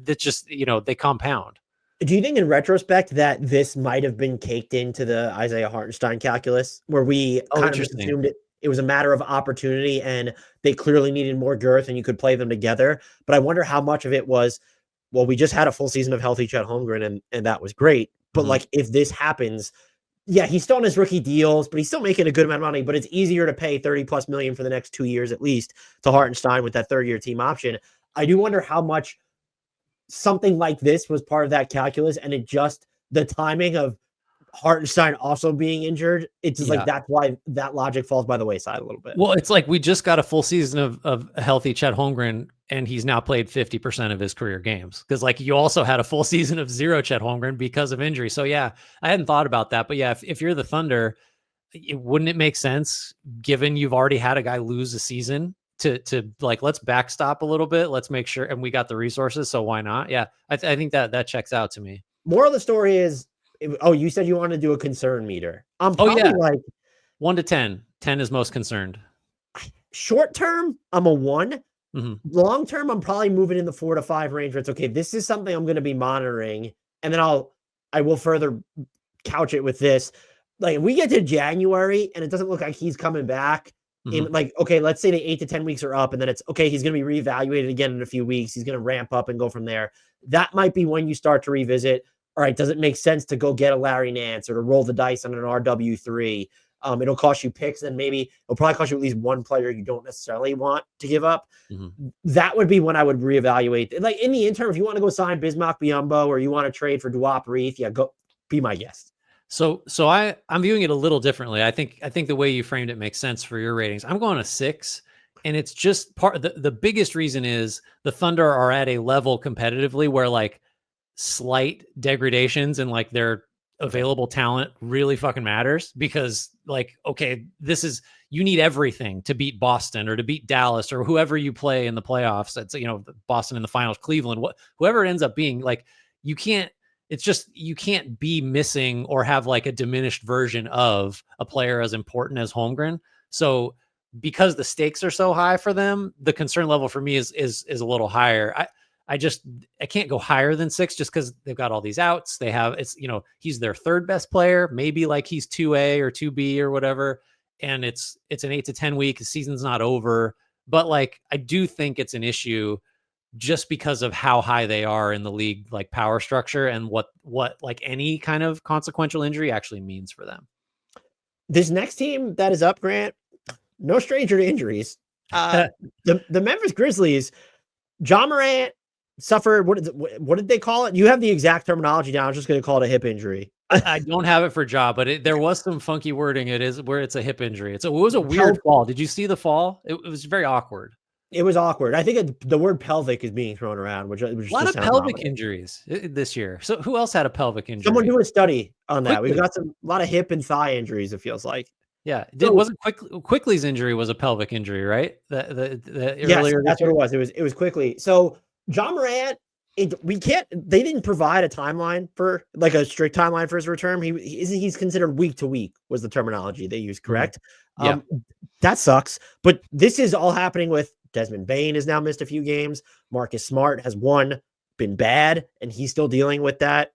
that's just, they compound. Do you think in retrospect that this might have been caked into the Isaiah Hartenstein calculus, where we kind of assumed it was a matter of opportunity and they clearly needed more girth and you could play them together? But I wonder how much of it was, well, we just had a full season of healthy Chet Holmgren and that was great. But like, if this happens, yeah, he's still on his rookie deals, but he's still making a good amount of money, but it's easier to pay $30+ million for the next 2 years, at least, to Hartenstein with that 3rd-year team option. I do wonder how much something like this was part of that calculus, and it just, the timing of Hartenstein also being injured, it's just like, that's why that logic falls by the wayside a little bit. Well, it's like we just got a full season of a healthy Chet Holmgren, and he's now played 50% of his career games. Because like, you also had a full season of 0 Chet Holmgren because of injury. So yeah, I hadn't thought about that. But yeah, if you're the Thunder, wouldn't it make sense, given you've already had a guy lose a season, to like, let's backstop a little bit. Let's make sure, and we got the resources, so why not? Yeah, I think that checks out to me. Moral of the story is, you said you want to do a concern meter. I'm probably like 1 to 10. 10 is most concerned. Short term, I'm a 1. Long term, I'm probably moving in the 4 to 5 range, where it's okay, this is something I'm going to be monitoring, and then I will further couch it with this. Like, if we get to January and it doesn't look like he's coming back, in like, okay, let's say the 8 to 10 weeks are up, and then it's okay, he's going to be reevaluated again in a few weeks. He's going to ramp up and go from there. That might be when you start to revisit. All right, does it make sense to go get a Larry Nance or to roll the dice on an RW3? It'll cost you picks, and maybe it'll probably cost you at least one player you don't necessarily want to give up. That would be when I would reevaluate. Like in the interim, if you want to go sign Bismack Biyombo or you want to trade for Duop Reith, yeah, go be my guest. So I'm viewing it a little differently. I think the way you framed it makes sense for your ratings. I'm going a 6, and it's just the biggest reason is the Thunder are at a level competitively where like slight degradations and like their available talent really fucking matters, because like, okay, you need everything to beat Boston or to beat Dallas or whoever you play in the playoffs. It's, Boston in the finals, Cleveland, whoever it ends up being, like you can't be missing or have like a diminished version of a player as important as Holmgren. So because the stakes are so high for them, the concern level for me is a little higher. I can't go higher than 6 just because they've got all these outs. He's their third best player. Maybe like he's 2A or 2B or whatever. And it's an 8 to 10 week. The season's not over. But like, I do think it's an issue just because of how high they are in the league, like power structure, and what like any kind of consequential injury actually means for them. This next team that is up, Grant, no stranger to injuries. The Memphis Grizzlies, Ja Morant suffered, what did they call it? You have the exact terminology down. I was just going to call it a hip injury. I don't have it for Ja, but there was some funky wording. It is where it's a hip injury. It was a weird fall. Did you see the fall? It was very awkward. It was awkward. I think the word pelvic is being thrown around, which a lot of pelvic injuries this year. So who else had a pelvic injury? Someone do a study on that. We've got a lot of hip and thigh injuries, it feels like. Yeah. Wasn't Quickly's injury was a pelvic injury, right? Yes, that's what it was. It was Quickly. So Ja Morant, they didn't provide a timeline for like a strict timeline for his return. He's considered week to week was the terminology they used, correct? Yeah. That sucks. But this is all happening with Desmond Bane has now missed a few games. Marcus Smart has been bad, and he's still dealing with that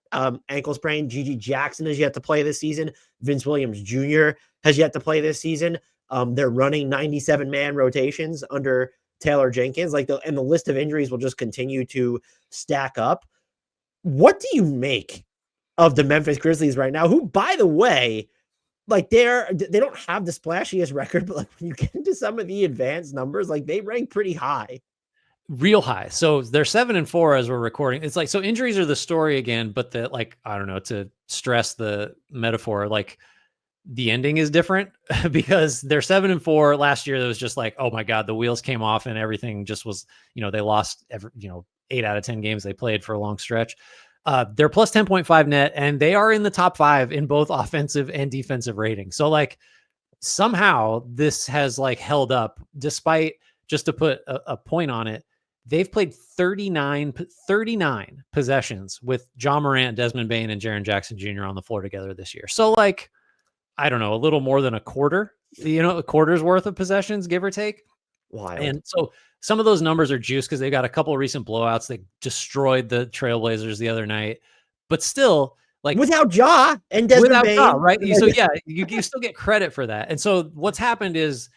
ankle sprain. Gigi Jackson has yet to play this season. Vince Williams Jr. has yet to play this season. They're running 97-man rotations under Taylor Jenkins. And the list of injuries will just continue to stack up. What do you make of the Memphis Grizzlies right now? Who, by the way, like they don't have the splashiest record, but like when you get into some of the advanced numbers, like they rank pretty high. Real high. So they're 7-4 as we're recording. It's like, so injuries are the story again, but I don't know, to stress the metaphor, like the ending is different because they're 7-4. Last year, there was just like, oh my God, the wheels came off and everything just was, they lost 8 out of 10 games they played for a long stretch. They're plus 10.5 net, and they are in the top 5 in both offensive and defensive ratings. So like somehow this has like held up despite, just to put a point on it, they've played 39 possessions with Ja Morant, Desmond Bane, and Jaren Jackson Jr. on the floor together this year. So like, I don't know, a little more than a quarter's worth of possessions, give or take. Wild. And so some of those numbers are juiced because they got a couple of recent blowouts that destroyed the Trailblazers the other night. But still, like without Ja and Desmond Bane, Ja, right? So yeah, you still get credit for that. And so what's happened is,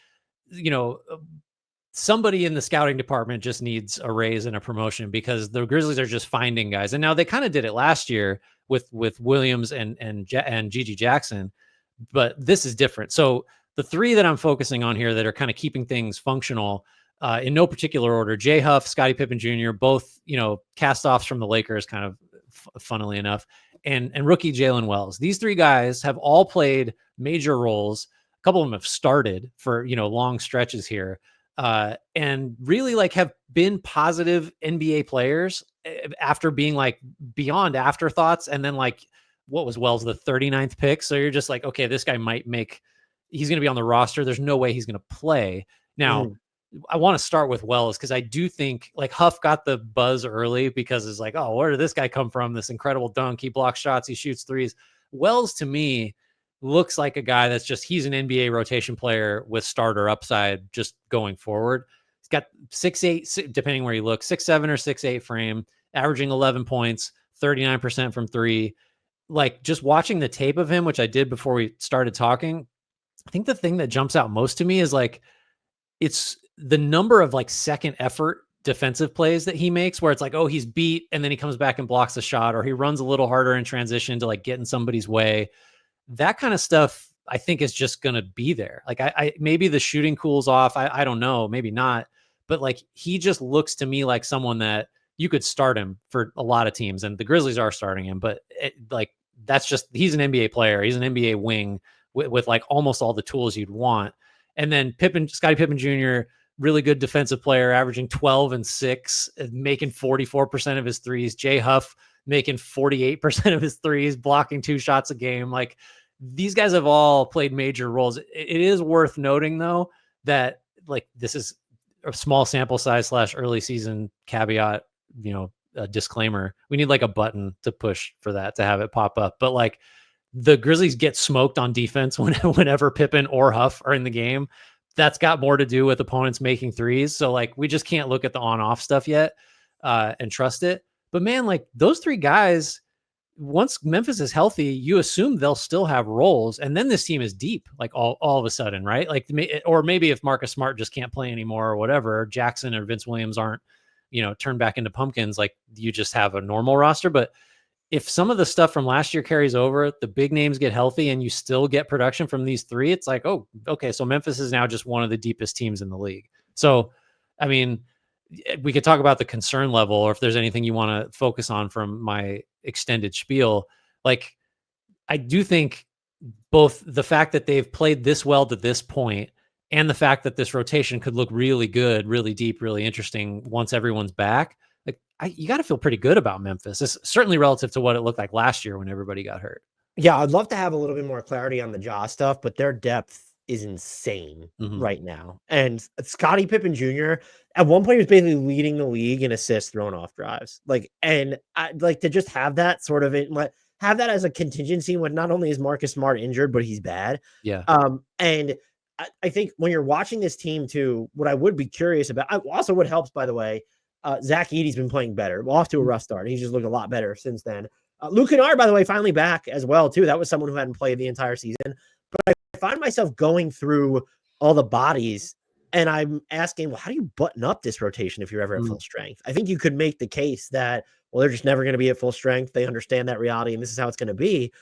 somebody in the scouting department just needs a raise and a promotion because the Grizzlies are just finding guys. And now they kind of did it last year with Williams and Gigi Jackson, but this is different. So the 3 that I'm focusing on here that are kind of keeping things functional in no particular order: Jay Huff, Scottie Pippen Jr., both, cast-offs from the Lakers, kind of funnily enough, and rookie Jalen Wells. These 3 guys have all played major roles. A couple of them have started for, long stretches here. And really like have been positive NBA players after being like beyond afterthoughts. And then like, what was Wells, the 39th pick? So you're just like, okay, this guy he's going to be on the roster. There's no way he's going to play. Now, I want to start with Wells because I do think like Huff got the buzz early because it's like, oh, where did this guy come from? This incredible dunk. He blocks shots. He shoots threes. Wells to me looks like a guy he's an NBA rotation player with starter upside just going forward. He's got 6'8", depending where you look, 6'7" or 6'8" frame, averaging 11 points, 39% from 3. Like just watching the tape of him, which I did before we started talking, I think the thing that jumps out most to me is like, it's the number of like second effort defensive plays that he makes where it's like, oh, he's beat and then he comes back and blocks a shot, or he runs a little harder in transition to like get in somebody's way. That kind of stuff I think is just going to be there. Like I maybe the shooting cools off. I don't know, maybe not, but like he just looks to me like someone that you could start him for a lot of teams, and the Grizzlies are starting him, but like that's just, he's an NBA player. He's an NBA wing with like almost all the tools you'd want. And then Scottie Pippen Jr., really good defensive player, averaging 12 and 6, making 44% of his threes. Jay Huff making 48% of his threes, blocking 2 shots a game. Like these guys have all played major roles. It is worth noting though, that like this is a small sample size / early season caveat, a disclaimer. We need like a button to push for that to have it pop up. But like the Grizzlies get smoked on defense whenever Pippen or Huff are in the game. That's got more to do with opponents making threes. So like, we just can't look at the on-off stuff yet and trust it. But man, like those 3 guys, once Memphis is healthy, you assume they'll still have roles. And then this team is deep, like all of a sudden, right? Like, or maybe if Marcus Smart just can't play anymore or whatever, Jackson or Vince Williams aren't, turned back into pumpkins, like you just have a normal roster. But if some of the stuff from last year carries over, the big names get healthy and you still get production from these 3, it's like, oh, okay. So Memphis is now just one of the deepest teams in the league. So, I mean, we could talk about the concern level, or if there's anything you want to focus on from my extended spiel. Like, I do think both the fact that they've played this well to this point and the fact that this rotation could look really good, really deep, really interesting once everyone's back. Like you got to feel pretty good about Memphis. It's certainly relative to what it looked like last year when everybody got hurt. Yeah, I'd love to have a little bit more clarity on the Ja stuff, but their depth is insane right now. And Scottie Pippen Jr. at one point was basically leading the league in assists thrown off drives. Like, and I like to just have that sort of have that as a contingency when not only is Marcus Smart injured, but he's bad. Yeah. And I think when you're watching this team too, what I would be curious about, also what helps, by the way, Zach Edey's been playing better. Well, off to a rough start. He's just looked a lot better since then. Luke Kennard, by the way, finally back as well too. That was someone who hadn't played the entire season. But I find myself going through all the bodies and I'm asking, well, how do you button up this rotation if you're ever at full strength? I think you could make the case that, well, they're just never going to be at full strength. They understand that reality and this is how it's going to be.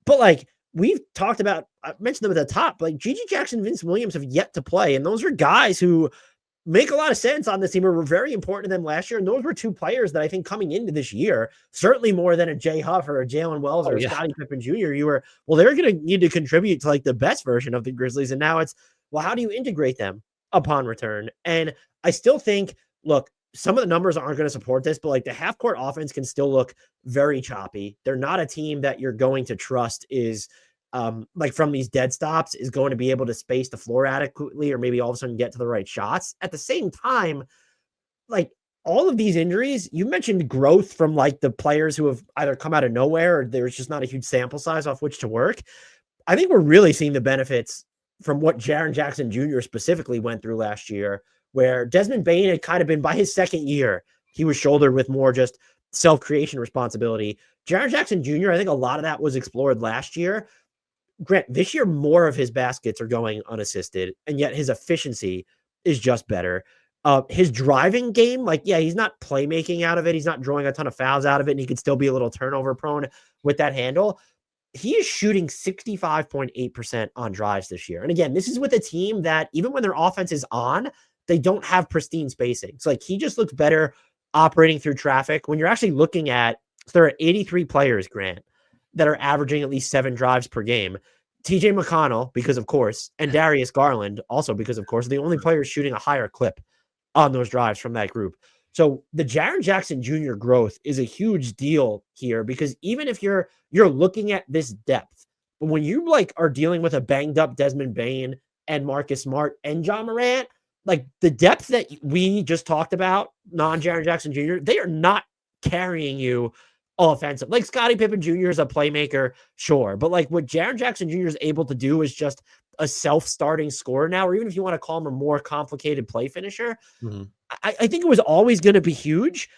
But like we've talked about, I mentioned them at the top, like Gigi Jackson, Vince Williams have yet to play. And those are guys who make a lot of sense on this team, or were very important to them last year. And those were 2 players that I think coming into this year, certainly more than a Jay Huff or a Jalen Wells or a Scottie Pippen Jr., you were, well, they're going to need to contribute to like the best version of the Grizzlies. And now it's, well, how do you integrate them upon return? And I still think, look, some of the numbers aren't going to support this, but like the half court offense can still look very choppy. They're not a team that you're going to trust is like from these dead stops is going to be able to space the floor adequately, or maybe all of a sudden get to the right shots. At the same time, like all of these injuries, you mentioned growth from like the players who have either come out of nowhere or there's just not a huge sample size off which to work. I think we're really seeing the benefits from what Jaren Jackson Jr. specifically went through last year, where Desmond Bane had kind of been, by his second year, he was shouldered with more just self-creation responsibility. Jaren Jackson Jr., I think a lot of that was explored last year. Grant, this year, more of his baskets are going unassisted, and yet his efficiency is just better. His driving game, like, yeah, he's not playmaking out of it. He's not drawing a ton of fouls out of it, and he could still be a little turnover prone with that handle. He is shooting 65.8% on drives this year. And again, this is with a team that even when their offense is on, they don't have pristine spacing. It's like he just looks better operating through traffic. When you're actually looking at, so there are 83 players, Grant, that are averaging at least 7 drives per game. TJ McConnell, because of course, and Darius Garland, also because of course, are the only players shooting a higher clip on those drives from that group. So the Jaren Jackson Jr. growth is a huge deal here, because even if you're looking at this depth, but when you like are dealing with a banged up Desmond Bane and Marcus Smart and Ja Morant, like the depth that we just talked about, non-Jaren Jackson Jr., they are not carrying you offensive. Like Scottie Pippen Jr. is a playmaker, sure. But like what Jaren Jackson Jr. is able to do is just a self-starting scorer now, or even if you want to call him a more complicated play finisher, I think it was always going to be huge.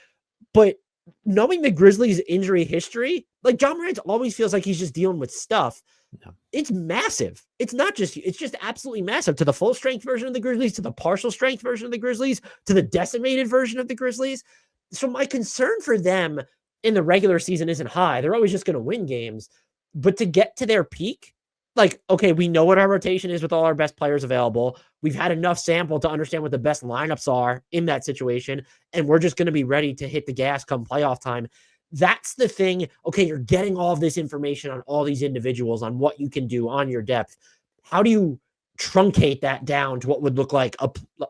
But knowing the Grizzlies' injury history, like Ja Morant always feels like he's just dealing with stuff. No. It's massive. It's not just, it's just absolutely massive, to the full strength version of the Grizzlies, to the partial strength version of the Grizzlies, to the decimated version of the Grizzlies. So my concern for them in the regular season isn't high. They're always just going to win games. But to get to their peak, like, okay, we know what our rotation is with all our best players available. We've had enough sample to understand what the best lineups are in that situation, and we're just going to be ready to hit the gas come playoff time. That's the thing. Okay, you're getting all of this information on all these individuals, on what you can do, on your depth. How do you truncate that down to what would look like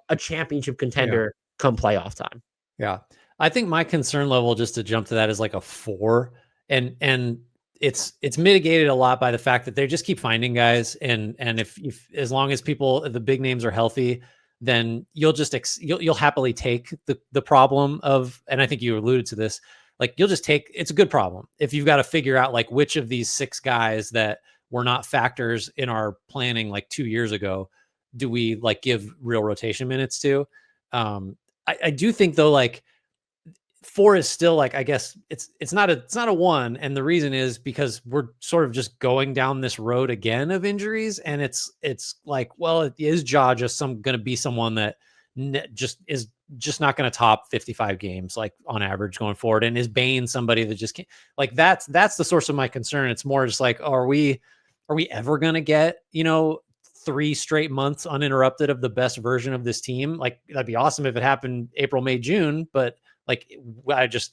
a championship contender come playoff time? Yeah. I think my concern level, just to jump to that, is like a 4. And it's mitigated a lot by the fact that they just keep finding guys. And if as long as the big names are healthy, then you'll just you'll happily take the problem of, and I think you alluded to this, like you'll just take, it's a good problem if you've got to figure out like which of these 6 guys that were not factors in our planning like 2 years ago do we like give real rotation minutes to. I do think though, like 4 is still like, I guess it's not a 1. And the reason is because we're sort of just going down this road again of injuries. And it's like, well, is Ja just going to be someone that is just not going to top 55 games, like on average going forward? And is Bane somebody that just can't, like, that's the source of my concern. It's more just like, are we ever going to get, 3 straight months uninterrupted of the best version of this team? Like, that'd be awesome if it happened April, May, June, but like,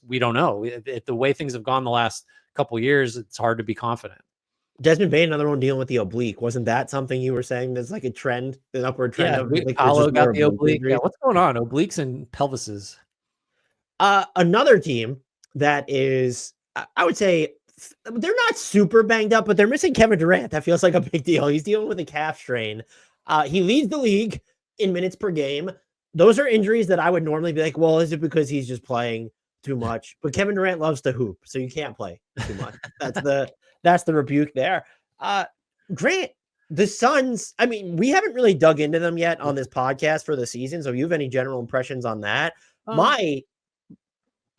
we don't know. The way things have gone the last couple of years, it's hard to be confident. Desmond Bane, another one dealing with the oblique. Wasn't that something you were saying? There's like a trend, an upward trend Yeah, of like, Paolo got the oblique. injuries. Yeah, what's going on? Obliques and pelvises. Another team that is, I would say, they're not super banged up, but they're missing Kevin Durant. That feels like a big deal. He's dealing with a calf strain. He leads the league in minutes per game. Those are injuries that I would normally be like, well, is it because he's just playing too much? But Kevin Durant loves to hoop, so you can't play too much. That's the rebuke there. Grant, the Suns, I mean, we haven't really dug into them yet on this podcast for the season. So if you have any general impressions on that? My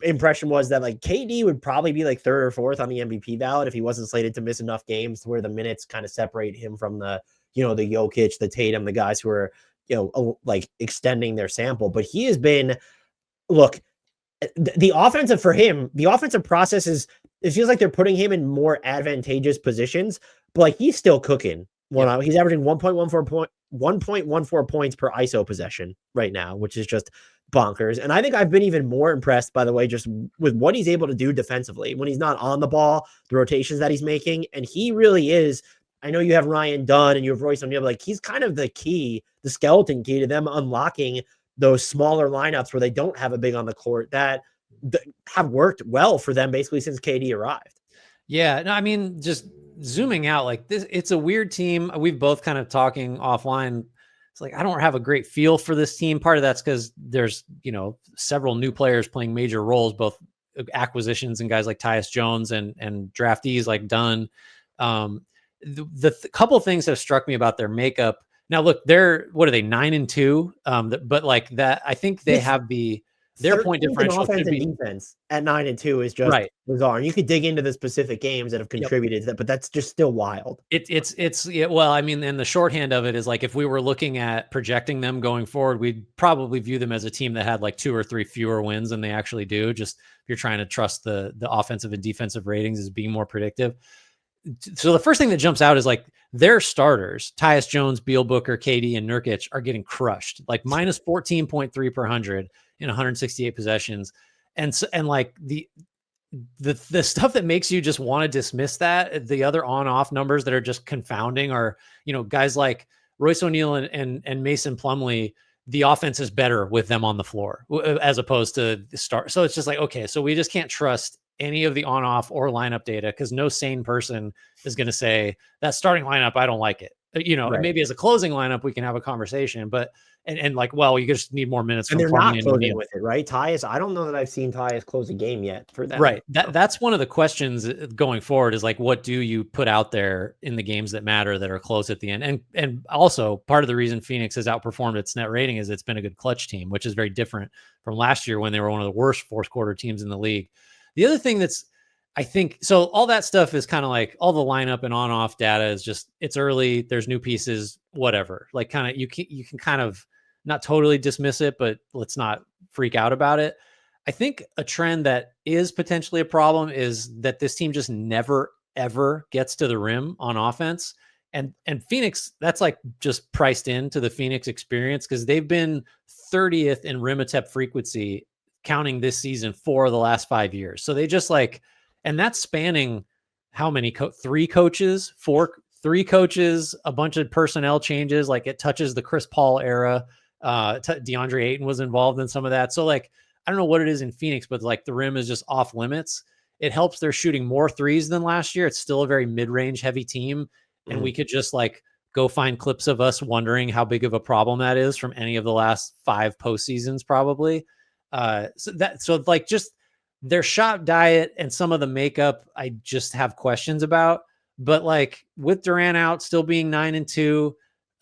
impression was that like KD would probably be like 3rd or 4th on the MVP ballot if he wasn't slated to miss enough games to where the minutes kind of separate him from the Jokic, the Tatum, the guys who are, like extending their sample. But he has been, look, the offensive for him, the offensive process is, it feels like they're putting him in more advantageous positions, but like he's still cooking. He's averaging 1.14 points per ISO possession right now, which is just bonkers. And I think I've been even more impressed, by the way, just with what he's able to do defensively when he's not on the ball, the rotations that he's making. And he really is. I know you have Ryan Dunn and you have Royce O'Neal, but like he's kind of the key, the skeleton key to them unlocking those smaller lineups where they don't have a big on the court that have worked well for them basically since KD arrived. Yeah, no, I mean, just zooming out like this, it's a weird team. We've both kind of talking offline. It's like, I don't have a great feel for this team. Part of that's because there's, several new players playing major roles, both acquisitions and guys like Tyus Jones and draftees like Dunn. The couple of things that have struck me about their makeup. Now, look, what are they, 9-2? But like that, I think they have their point differential offense and defense at 9-2 is just bizarre. And you could dig into the specific games that have contributed to that, but that's just still wild. Well, I mean, and the shorthand of it is like, if we were looking at projecting them going forward, we'd probably view them as a team that had like 2 or 3 fewer wins than they actually do. Just if you're trying to trust the offensive and defensive ratings as being more predictive. So the first thing that jumps out is like their starters, Tyus Jones, Beal Booker, KD, and Nurkic are getting crushed, like minus 14.3 per 100 in 168 possessions. And like the stuff that makes you just want to dismiss that, the other on-off numbers that are just confounding are, guys like Royce O'Neal and Mason Plumlee. The offense is better with them on the floor as opposed to the start. So it's just like, okay, so we just can't trust any of the on-off or lineup data because no sane person is going to say that starting lineup, I don't like it. Right. Maybe as a closing lineup, we can have a conversation, but and like, well, you just need more minutes. And they're not closing with it, right? Tyus, I don't know that I've seen Tyus close a game yet for them. Right. That's one of the questions going forward is like, what do you put out there in the games that matter that are close at the end? And also part of the reason Phoenix has outperformed its net rating is it's been a good clutch team, which is very different from last year when they were one of the worst fourth quarter teams in the league. The other thing I think, so all that stuff is kind of like all the lineup and on-off data is just, it's early, there's new pieces, whatever. Like kind of, you can kind of not totally dismiss it, but let's not freak out about it. I think a trend that is potentially a problem is that this team just never, ever gets to the rim on offense. And Phoenix, that's like just priced into the Phoenix experience because they've been 30th in rim attempt frequency counting this season for the last 5 years. So they just like, and that's spanning how many 3 coaches, 3 coaches, a bunch of personnel changes. Like it touches the Chris Paul era. DeAndre Ayton was involved in some of that. So like, I don't know what it is in Phoenix, but like the rim is just off limits. It helps they're shooting more threes than last year. It's still a very mid-range heavy team. And we could just like go find clips of us wondering how big of a problem that is from any of the last 5 postseasons, probably. So like just their shot diet and some of the makeup, I just have questions about. But like with Durant out, still being 9-2,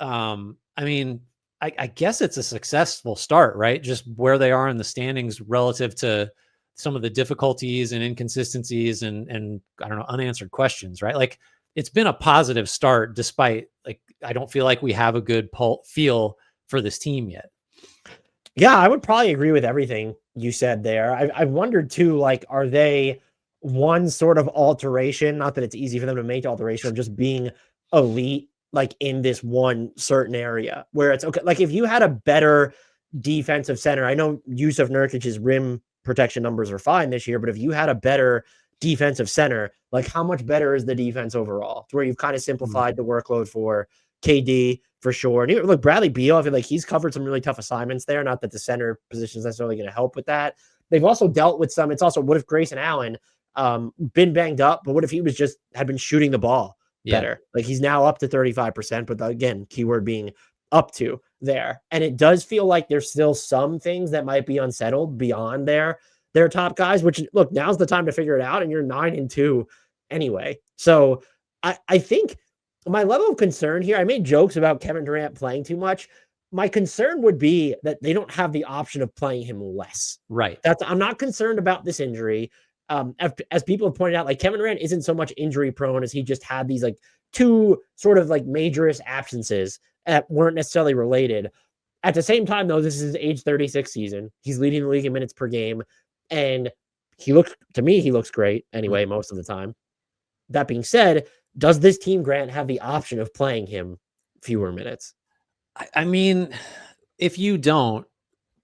I mean, I guess it's a successful start, right? Just where they are in the standings relative to some of the difficulties and inconsistencies and I don't know, unanswered questions, right? Like it's been a positive start despite like, I don't feel like we have a good feel for this team yet. Yeah, I would probably agree with everything you said there. I wondered too, like, are they one sort of alteration? Not that it's easy for them to make the alteration of just being elite, like in this one certain area where it's okay. Like if you had a better defensive center, I know Yusuf Nurkic's rim protection numbers are fine this year, but if you had a better defensive center, like how much better is the defense overall? To where you've kind of simplified the workload for KD for sure. And look, Bradley Beal, I feel like he's covered some really tough assignments there. Not that the center position is necessarily going to help with that. They've also dealt with some. It's also, what if Grayson Allen been banged up, but what if he was just had been shooting the ball better? Like he's now up to 35%, but again, keyword being up to there. And it does feel like there's still some things that might be unsettled beyond their top guys, which look, now's the time to figure it out. And you're 9-2 anyway. So I think my level of concern here, I made jokes about Kevin Durant playing too much. My concern would be that they don't have the option of playing him less. Right. I'm not concerned about this injury. As people have pointed out, like Kevin Durant isn't so much injury prone as he just had these like 2 sort of like majorist absences that weren't necessarily related. At the same time, though, this is his age 36 season. He's leading the league in minutes per game. And he looks great anyway, most of the time. That being said, does this team, Grant, have the option of playing him fewer minutes? I mean, if you don't,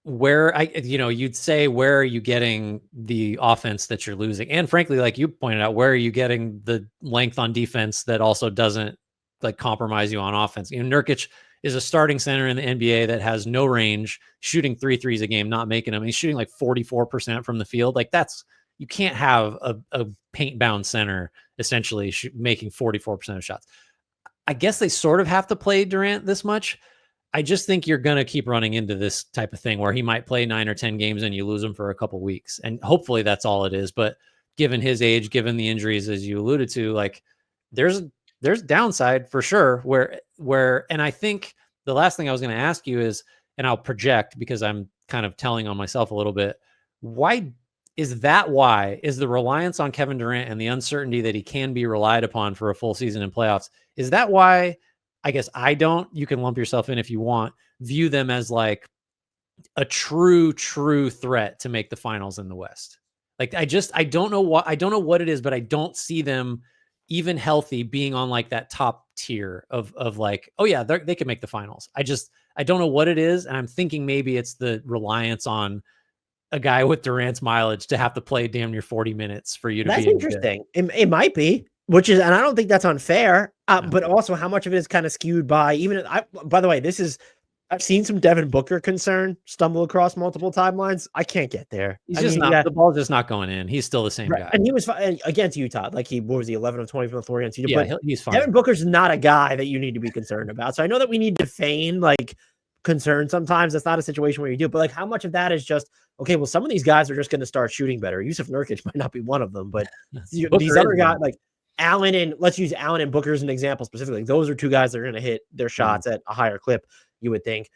you'd say, where are you getting the offense that you're losing? And frankly, like you pointed out, where are you getting the length on defense that also doesn't like compromise you on offense? You know, Nurkic is a starting center in the NBA that has no range, shooting 3 threes a game, not making them. He's shooting like 44% from the field. Like you can't have a paint bound center essentially making 44% of shots. I guess they sort of have to play Durant this much. I just think you're going to keep running into this type of thing where he might play 9 or 10 games and you lose him for a couple weeks. And hopefully that's all it is. But given his age, given the injuries, as you alluded to, like there's downside for sure and I think the last thing I was going to ask you is, and I'll project because I'm kind of telling on myself a little bit, why is the reliance on Kevin Durant and the uncertainty that he can be relied upon for a full season in playoffs? Is that why, I guess you can lump yourself in if you want, view them as like a true threat to make the finals in the West? Like, I don't know what it is, but I don't see them even healthy being on like that top tier of like, oh yeah, they can make the finals. I don't know what it is. And I'm thinking maybe it's the reliance on a guy with Durant's mileage to have to play damn near 40 minutes for you to be. That's interesting. It might be, and I don't think that's unfair. No. But also how much of it is kind of skewed by by the way, I've seen some Devin Booker concern stumble across multiple timelines. I can't get there. The ball's just not going in. He's still the same guy. And he was fine against Utah. Like what was he, 11 of 20 from the floor against Utah? Yeah, he's fine. Devin Booker's not a guy that you need to be concerned about. So I know that we need to feign like concern sometimes. That's not a situation where you do, but like how much of that is just, okay, well, some of these guys are just going to start shooting better. Yusuf Nurkic might not be one of them, but these other guys like Allen, and let's use Allen and Booker as an example specifically. Those are 2 guys that are going to hit their shots at a higher clip, you would think.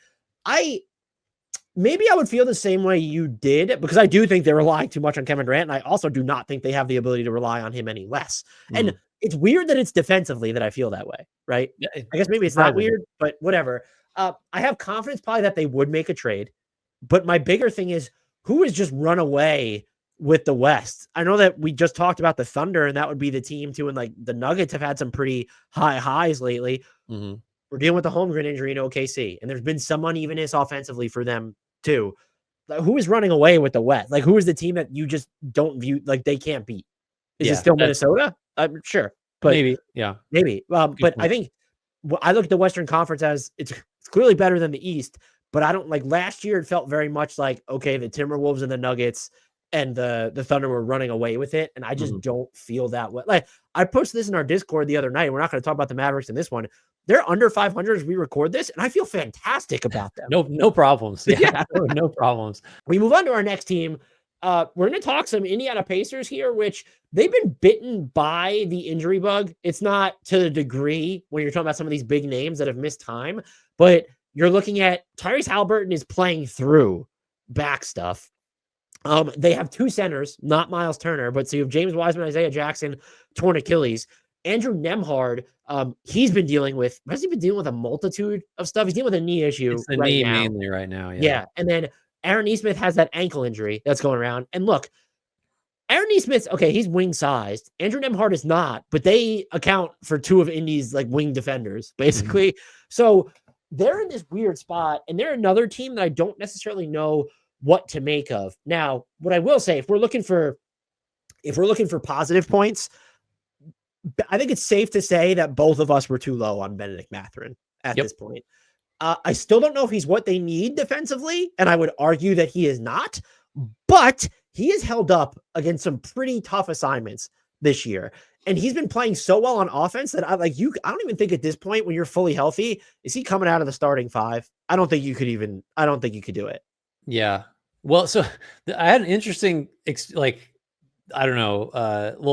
Maybe I would feel the same way you did, because I do think they're relying too much on Kevin Durant. And I also do not think they have the ability to rely on him any less. And it's weird that it's defensively that I feel that way, right? Yeah, I guess maybe it's not weird, but whatever. I have confidence probably that they would make a trade. But my bigger thing is, who has just run away with the West. I know that we just talked about the Thunder, and that would be the team too. And like the Nuggets have had some pretty high highs lately. Mm-hmm. We're dealing with the Holmgren injury in OKC, and there's been some unevenness offensively for them too. Like, who is running away with the West? Like, who is the team that you just don't view like they can't beat? Is it still Minnesota? I'm sure, but maybe. But I think I look at the Western Conference as it's clearly better than the East. But I don't like last year. It felt very much like, okay, the Timberwolves and the Nuggets and the Thunder were running away with it. And I just don't feel that way. Like I posted this in our Discord the other night. We're not going to talk about the Mavericks in this one. They're under 500 as we record this. And I feel fantastic about them. No problems. Yeah. No problems. We move on to our next team. We're going to talk some Indiana Pacers here, which they've been bitten by the injury bug. It's not to the degree when you're talking about some of these big names that have missed time, but you're looking at Tyrese Haliburton is playing through back stuff. They have two centers, not Miles Turner, but so you have James Wiseman, Isaiah Jackson, torn Achilles. Andrew Nembhard, he's been dealing with a multitude of stuff. He's dealing with a knee issue. It's the knee mainly right now. Yeah. And then Aaron Nesmith has that ankle injury that's going around. And look, Aaron Nesmith's okay, he's wing sized. Andrew Nembhard is not, but they account for two of Indy's like wing defenders, basically. So they're in this weird spot, and they're another team that I don't necessarily know what to make of. Now, what I will say, if we're looking for positive points, I think it's safe to say that both of us were too low on Benedict Mathurin at this point. I still don't know if he's what they need defensively, and I would argue that he is not, but he is held up against some pretty tough assignments this year. And he's been playing so well on offense that I don't even think at this point when you're fully healthy, is he coming out of the starting five? I don't think you could do it. Yeah. Well, so I had an interesting, little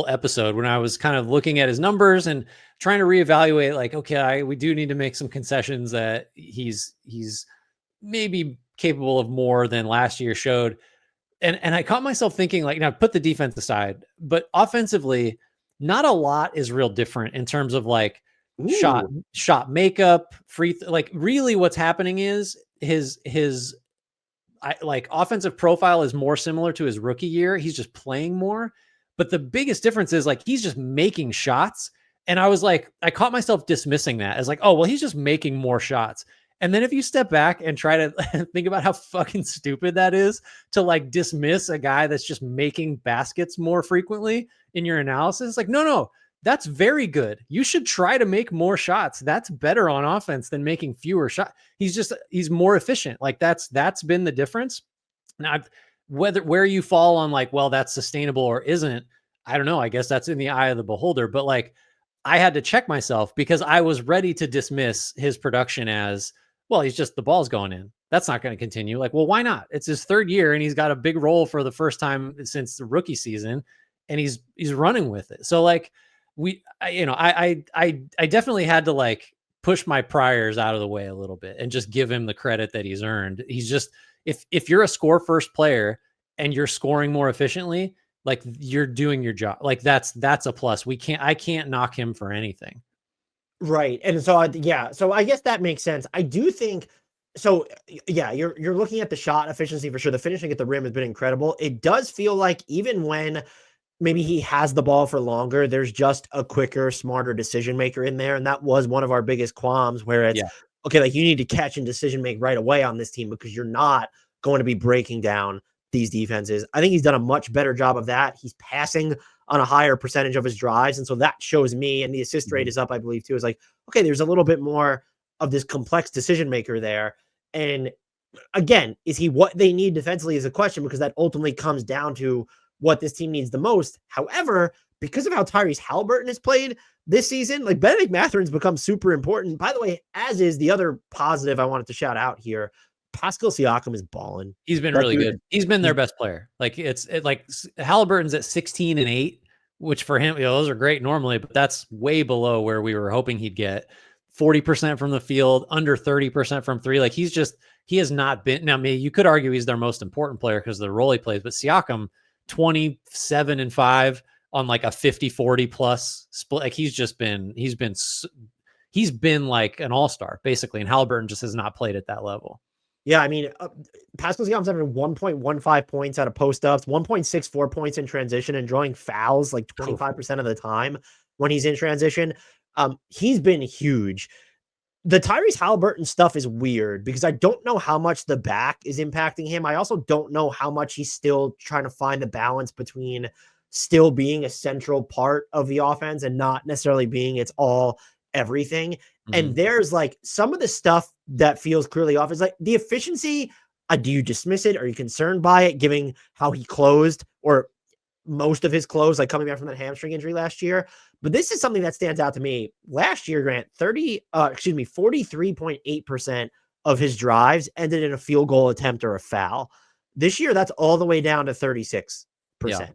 episode when I was kind of looking at his numbers and trying to reevaluate, like, okay, we do need to make some concessions that he's maybe capable of more than last year showed. And I caught myself thinking, like, now put the defense aside, but offensively, not a lot is real different in terms of like shot makeup, like really what's happening is his offensive profile is more similar to his rookie year. He's just playing more, but the biggest difference is like, he's just making shots. And I was like, I caught myself dismissing that as like, oh, well, he's just making more shots. And then if you step back and try to think about how fucking stupid that is to like dismiss a guy that's just making baskets more frequently in your analysis, like, no, that's very good. You should try to make more shots. That's better on offense than making fewer shots. He's more efficient. Like that's been the difference. Now, where you fall on like, well, that's sustainable or isn't, I don't know. I guess that's in the eye of the beholder, but like I had to check myself because I was ready to dismiss his production as, well, he's just the ball's going in. That's not going to continue. Like, well, why not? It's his third year and he's got a big role for the first time since the rookie season and he's running with it. So like I definitely had to like push my priors out of the way a little bit and just give him the credit that he's earned. He's just, if you're a score first player and you're scoring more efficiently, like you're doing your job. Like that's a plus. I can't knock him for anything. Right. And so, so I guess that makes sense. I do think so. Yeah, you're looking at the shot efficiency for sure. The finishing at the rim has been incredible. It does feel like even when maybe he has the ball for longer, there's just a quicker, smarter decision maker in there. And that was one of our biggest qualms where it's okay, like you need to catch and decision make right away on this team because you're not going to be breaking down these defenses. I think he's done a much better job of that. He's passing on a higher percentage of his drives. And so that shows me, and the assist rate is up, I believe, too. Is like, okay, there's a little bit more of this complex decision maker there. And again, is he what they need defensively is a question because that ultimately comes down to what this team needs the most. However, because of how Tyrese Haliburton has played this season, like Benedict Mathurin's become super important. By the way, as is the other positive I wanted to shout out here, Pascal Siakam is balling. He's been really good. He's been their best player. Like like Haliburton's at 16 and 8, which for him, those are great normally, but that's way below where we were hoping he'd get. 40% from the field, under 30% from three. Like he has not been. Now, maybe you could argue he's their most important player because of the role he plays, but Siakam 27 and 5 on like a 50-40 plus split. Like he's been like an all-star basically. And Haliburton just has not played at that level. Yeah, I mean, Pascal Siakam's having 1.15 points out of post-ups, 1.64 points in transition, and drawing fouls like 25% of the time when he's in transition. He's been huge. The Tyrese Haliburton stuff is weird because I don't know how much the back is impacting him. I also don't know how much he's still trying to find the balance between still being a central part of the offense and not necessarily being its all everything. And there's like some of the stuff that feels clearly off is like the efficiency. Do you dismiss it? Are you concerned by it, given how he closed or most of his close, like coming back from that hamstring injury last year? But this is something that stands out to me. Last year, Grant, 43.8% of his drives ended in a field goal attempt or a foul. This year, that's all the way down to 36%. Yeah.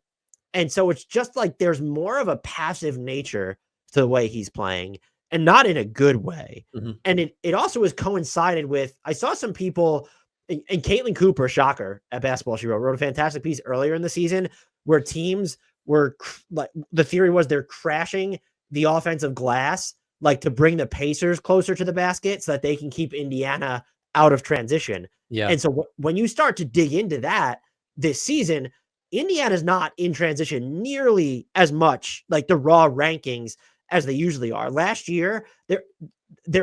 And so it's just like there's more of a passive nature to the way he's playing, and not in a good way. And it also has coincided with, I saw some people, and Caitlin Cooper, shocker, at Basketball She wrote a fantastic piece earlier in the season where teams were like, the theory was they're crashing the offensive glass, like to bring the Pacers closer to the basket so that they can keep Indiana out of transition. Yeah. And so when you start to dig into that this season, Indiana's not in transition nearly as much, like the raw rankings, as they usually are. Last year, they're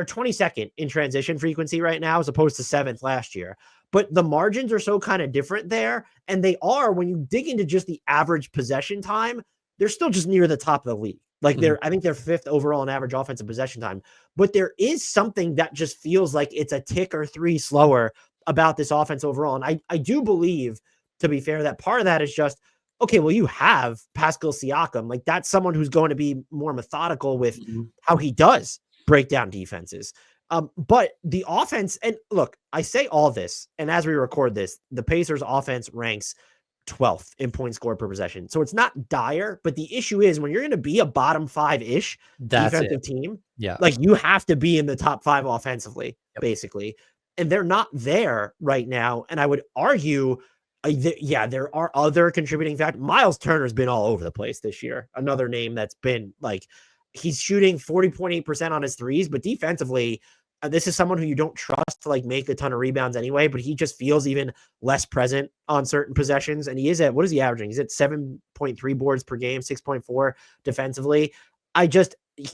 22nd in transition frequency right now, as opposed to 7th last year. But the margins are so kind of different there. And they are, when you dig into just the average possession time, they're still just near the top of the league. Like I think they're 5th overall in average offensive possession time. But there is something that just feels like it's a tick or 3 slower about this offense overall. And I do believe, to be fair, that part of that is just, okay, well, you have Pascal Siakam. Like, that's someone who's going to be more methodical with how he does break down defenses. But the offense, and look, I say all this, and as we record this, the Pacers offense ranks 12th in points scored per possession. So it's not dire, but the issue is when you're going to be a bottom 5-ish defensive team, like you have to be in the top 5 offensively, basically. And they're not there right now. And I would argue, there are other contributing factors. Miles Turner's been all over the place this year. Another name that's been like, he's shooting 40.8% on his threes, but defensively, this is someone who you don't trust to like make a ton of rebounds anyway, but he just feels even less present on certain possessions. And he is at, what is he averaging? He's at 7.3 boards per game, 6.4 defensively.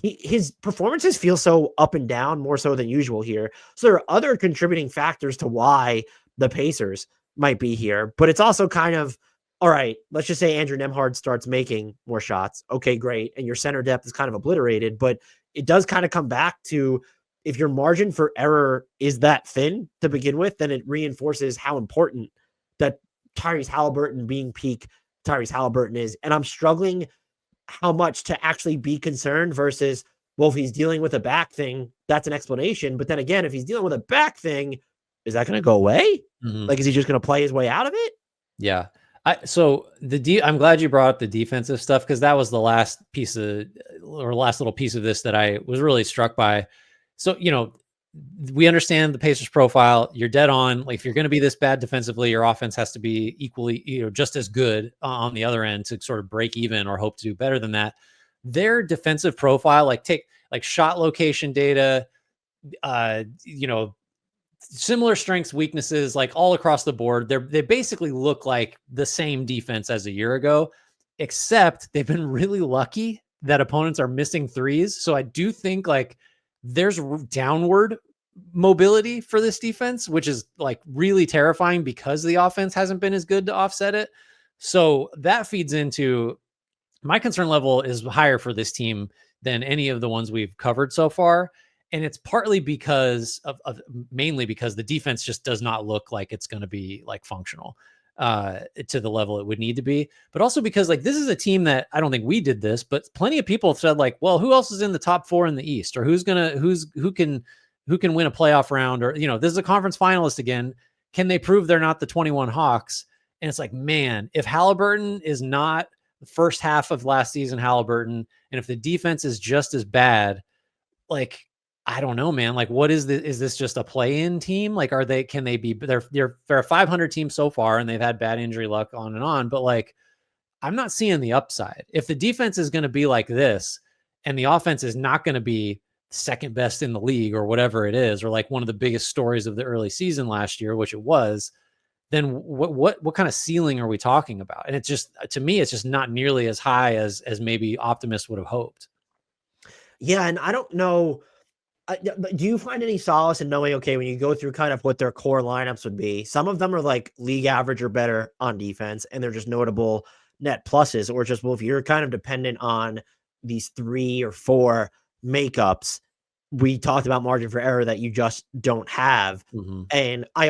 His performances feel so up and down, more so than usual here. So there are other contributing factors to why the Pacers might be here, but it's also kind of, all right, let's just say Andrew Nembhard starts making more shots. Okay, great. And your center depth is kind of obliterated, but it does kind of come back to, if your margin for error is that thin to begin with, then it reinforces how important that Tyrese Haliburton being peak Tyrese Haliburton is. And I'm struggling how much to actually be concerned versus, well, if he's dealing with a back thing, that's an explanation. But then again, if he's dealing with a back thing, is that going to go away? Like, is he just going to play his way out of it? Yeah. I'm glad you brought up the defensive stuff, because that was the last little piece of this that I was really struck by. So, we understand the Pacers profile. You're dead on. Like, if you're going to be this bad defensively, your offense has to be equally, just as good on the other end to sort of break even or hope to do better than that. Their defensive profile, take shot location data, similar strengths, weaknesses, like all across the board. They basically look like the same defense as a year ago, except they've been really lucky that opponents are missing threes. So I do think there's downward mobility for this defense, which is really terrifying because the offense hasn't been as good to offset it. So that feeds into my concern level is higher for this team than any of the ones we've covered so far. And it's partly because mainly because the defense just does not look like it's going to be functional to the level it would need to be, but also because this is a team that, I don't think we did this, but plenty of people have said well, who else is in the top 4 in the East, or who can win a playoff round, or, this is a conference finalist again. Can they prove they're not the 21 Hawks? And it's man, if Haliburton is not the first half of last season Haliburton, and if the defense is just as bad, I don't know, man. What is this? Is this just a play-in team? Can they be, they're a 500 team so far, and they've had bad injury luck on and on, but I'm not seeing the upside. If the defense is going to be like this, and the offense is not going to be second best in the league or whatever it is, or like one of the biggest stories of the early season last year, which it was, then what kind of ceiling are we talking about? And it's just, to me, it's just not nearly as high as maybe optimists would have hoped. Yeah, and I don't know. Do you find any solace in knowing, okay, when you go through kind of what their core lineups would be, some of them are like league average or better on defense, and they're just notable net pluses, or just, well, if you're kind of dependent on these 3 or 4 makeups, we talked about margin for error that you just don't have. And I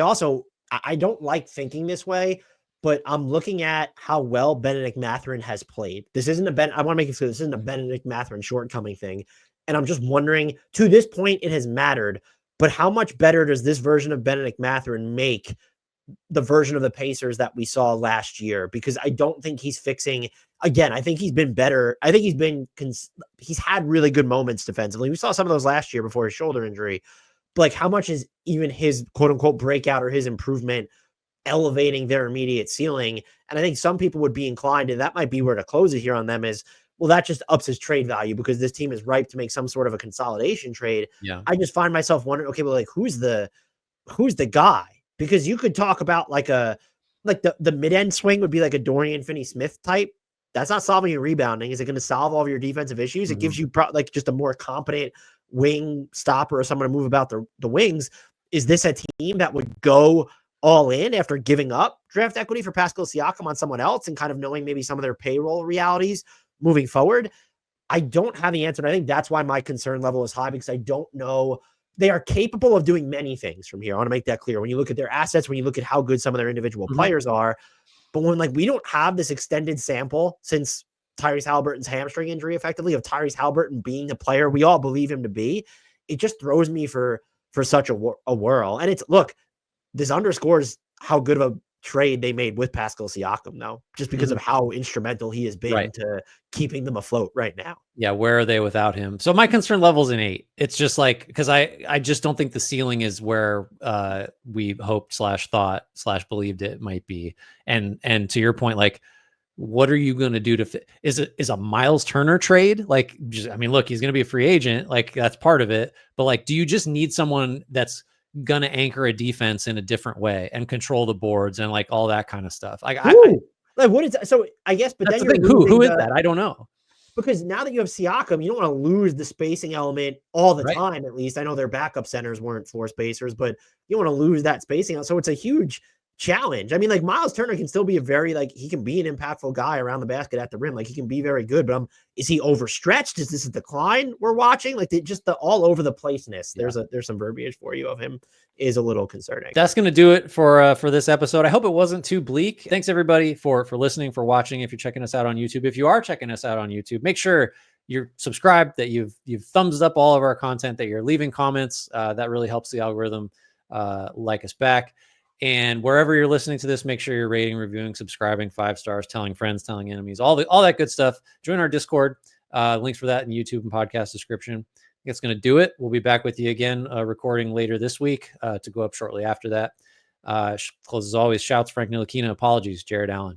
don't like thinking this way, but I'm looking at how well Benedict Mathurin has played. This isn't I want to make it clear, this isn't a Benedict Mathurin shortcoming thing. And I'm just wondering, to this point, it has mattered, but how much better does this version of Benedict Mathurin make the version of the Pacers that we saw last year? Because I don't think he's fixing, again, I think he's been better. I think he's had really good moments defensively. We saw some of those last year before his shoulder injury. But like, how much is even his quote unquote breakout or his improvement elevating their immediate ceiling? And I think some people would be inclined, and that might be where to close it here on them, is, well, that just ups his trade value because this team is ripe to make some sort of a consolidation trade. Yeah. I just find myself wondering, okay, well, like, who's the guy? Because you could talk about like the mid-end swing would be like a Dorian Finney-Smith type. That's not solving your rebounding. Is it going to solve all of your defensive issues? It gives you like just a more competent wing stopper or someone to move about the wings. Is this a team that would go all in after giving up draft equity for Pascal Siakam on someone else and kind of knowing maybe some of their payroll realities moving forward? I don't have the answer. And I think that's why my concern level is high, because I don't know. They are capable of doing many things from here. I want to make that clear. When you look at their assets, when you look at how good some of their individual players are, but when like we don't have this extended sample since Tyrese Haliburton's hamstring injury, effectively, of Tyrese Haliburton being the player we all believe him to be, it just throws me for such a whirl. And it's, look, this underscores how good of a trade they made with Pascal Siakam, though, just because of how instrumental he has been to keeping them afloat right now. Yeah, where are they without him? So my concern level is an 8. It's just like, because I just don't think the ceiling is where we hoped / thought / believed it might be. And to your point, like, what are you going to do to fit? Is a Miles Turner trade? Like, just, I mean, look, he's going to be a free agent. Like, that's part of it. But like, do you just need someone that's going to anchor a defense in a different way and control the boards and like all that kind of stuff? Like, like what is that? So I guess, but that's then the thing. Who is that? I don't know. Because now that you have Siakam, you don't want to lose the spacing element all the time. At least I know their backup centers weren't floor spacers, but you don't want to lose that spacing. So it's a huge challenge. I mean, like, Miles Turner can still be a very, like, he can be an impactful guy around the basket at the rim. Like, he can be very good, but is he overstretched? Is this a decline we're watching? Like, just the all over the placeness. Yeah. There's some verbiage for you of him is a little concerning. That's going to do it for this episode. I hope it wasn't too bleak. Thanks everybody for listening, for watching. If you're checking us out on YouTube, if you are checking us out on YouTube, make sure you're subscribed, that you've thumbs up all of our content, that you're leaving comments. That really helps the algorithm like us back. And wherever you're listening to this, make sure you're rating, reviewing, subscribing, 5 stars, telling friends, telling enemies, all that good stuff. Join our Discord. Links for that in YouTube and podcast description. That's going to do it. We'll be back with you again, recording later this week to go up shortly after that. Close as always. Shouts, Frank Ntilikina. Apologies, Jared Allen.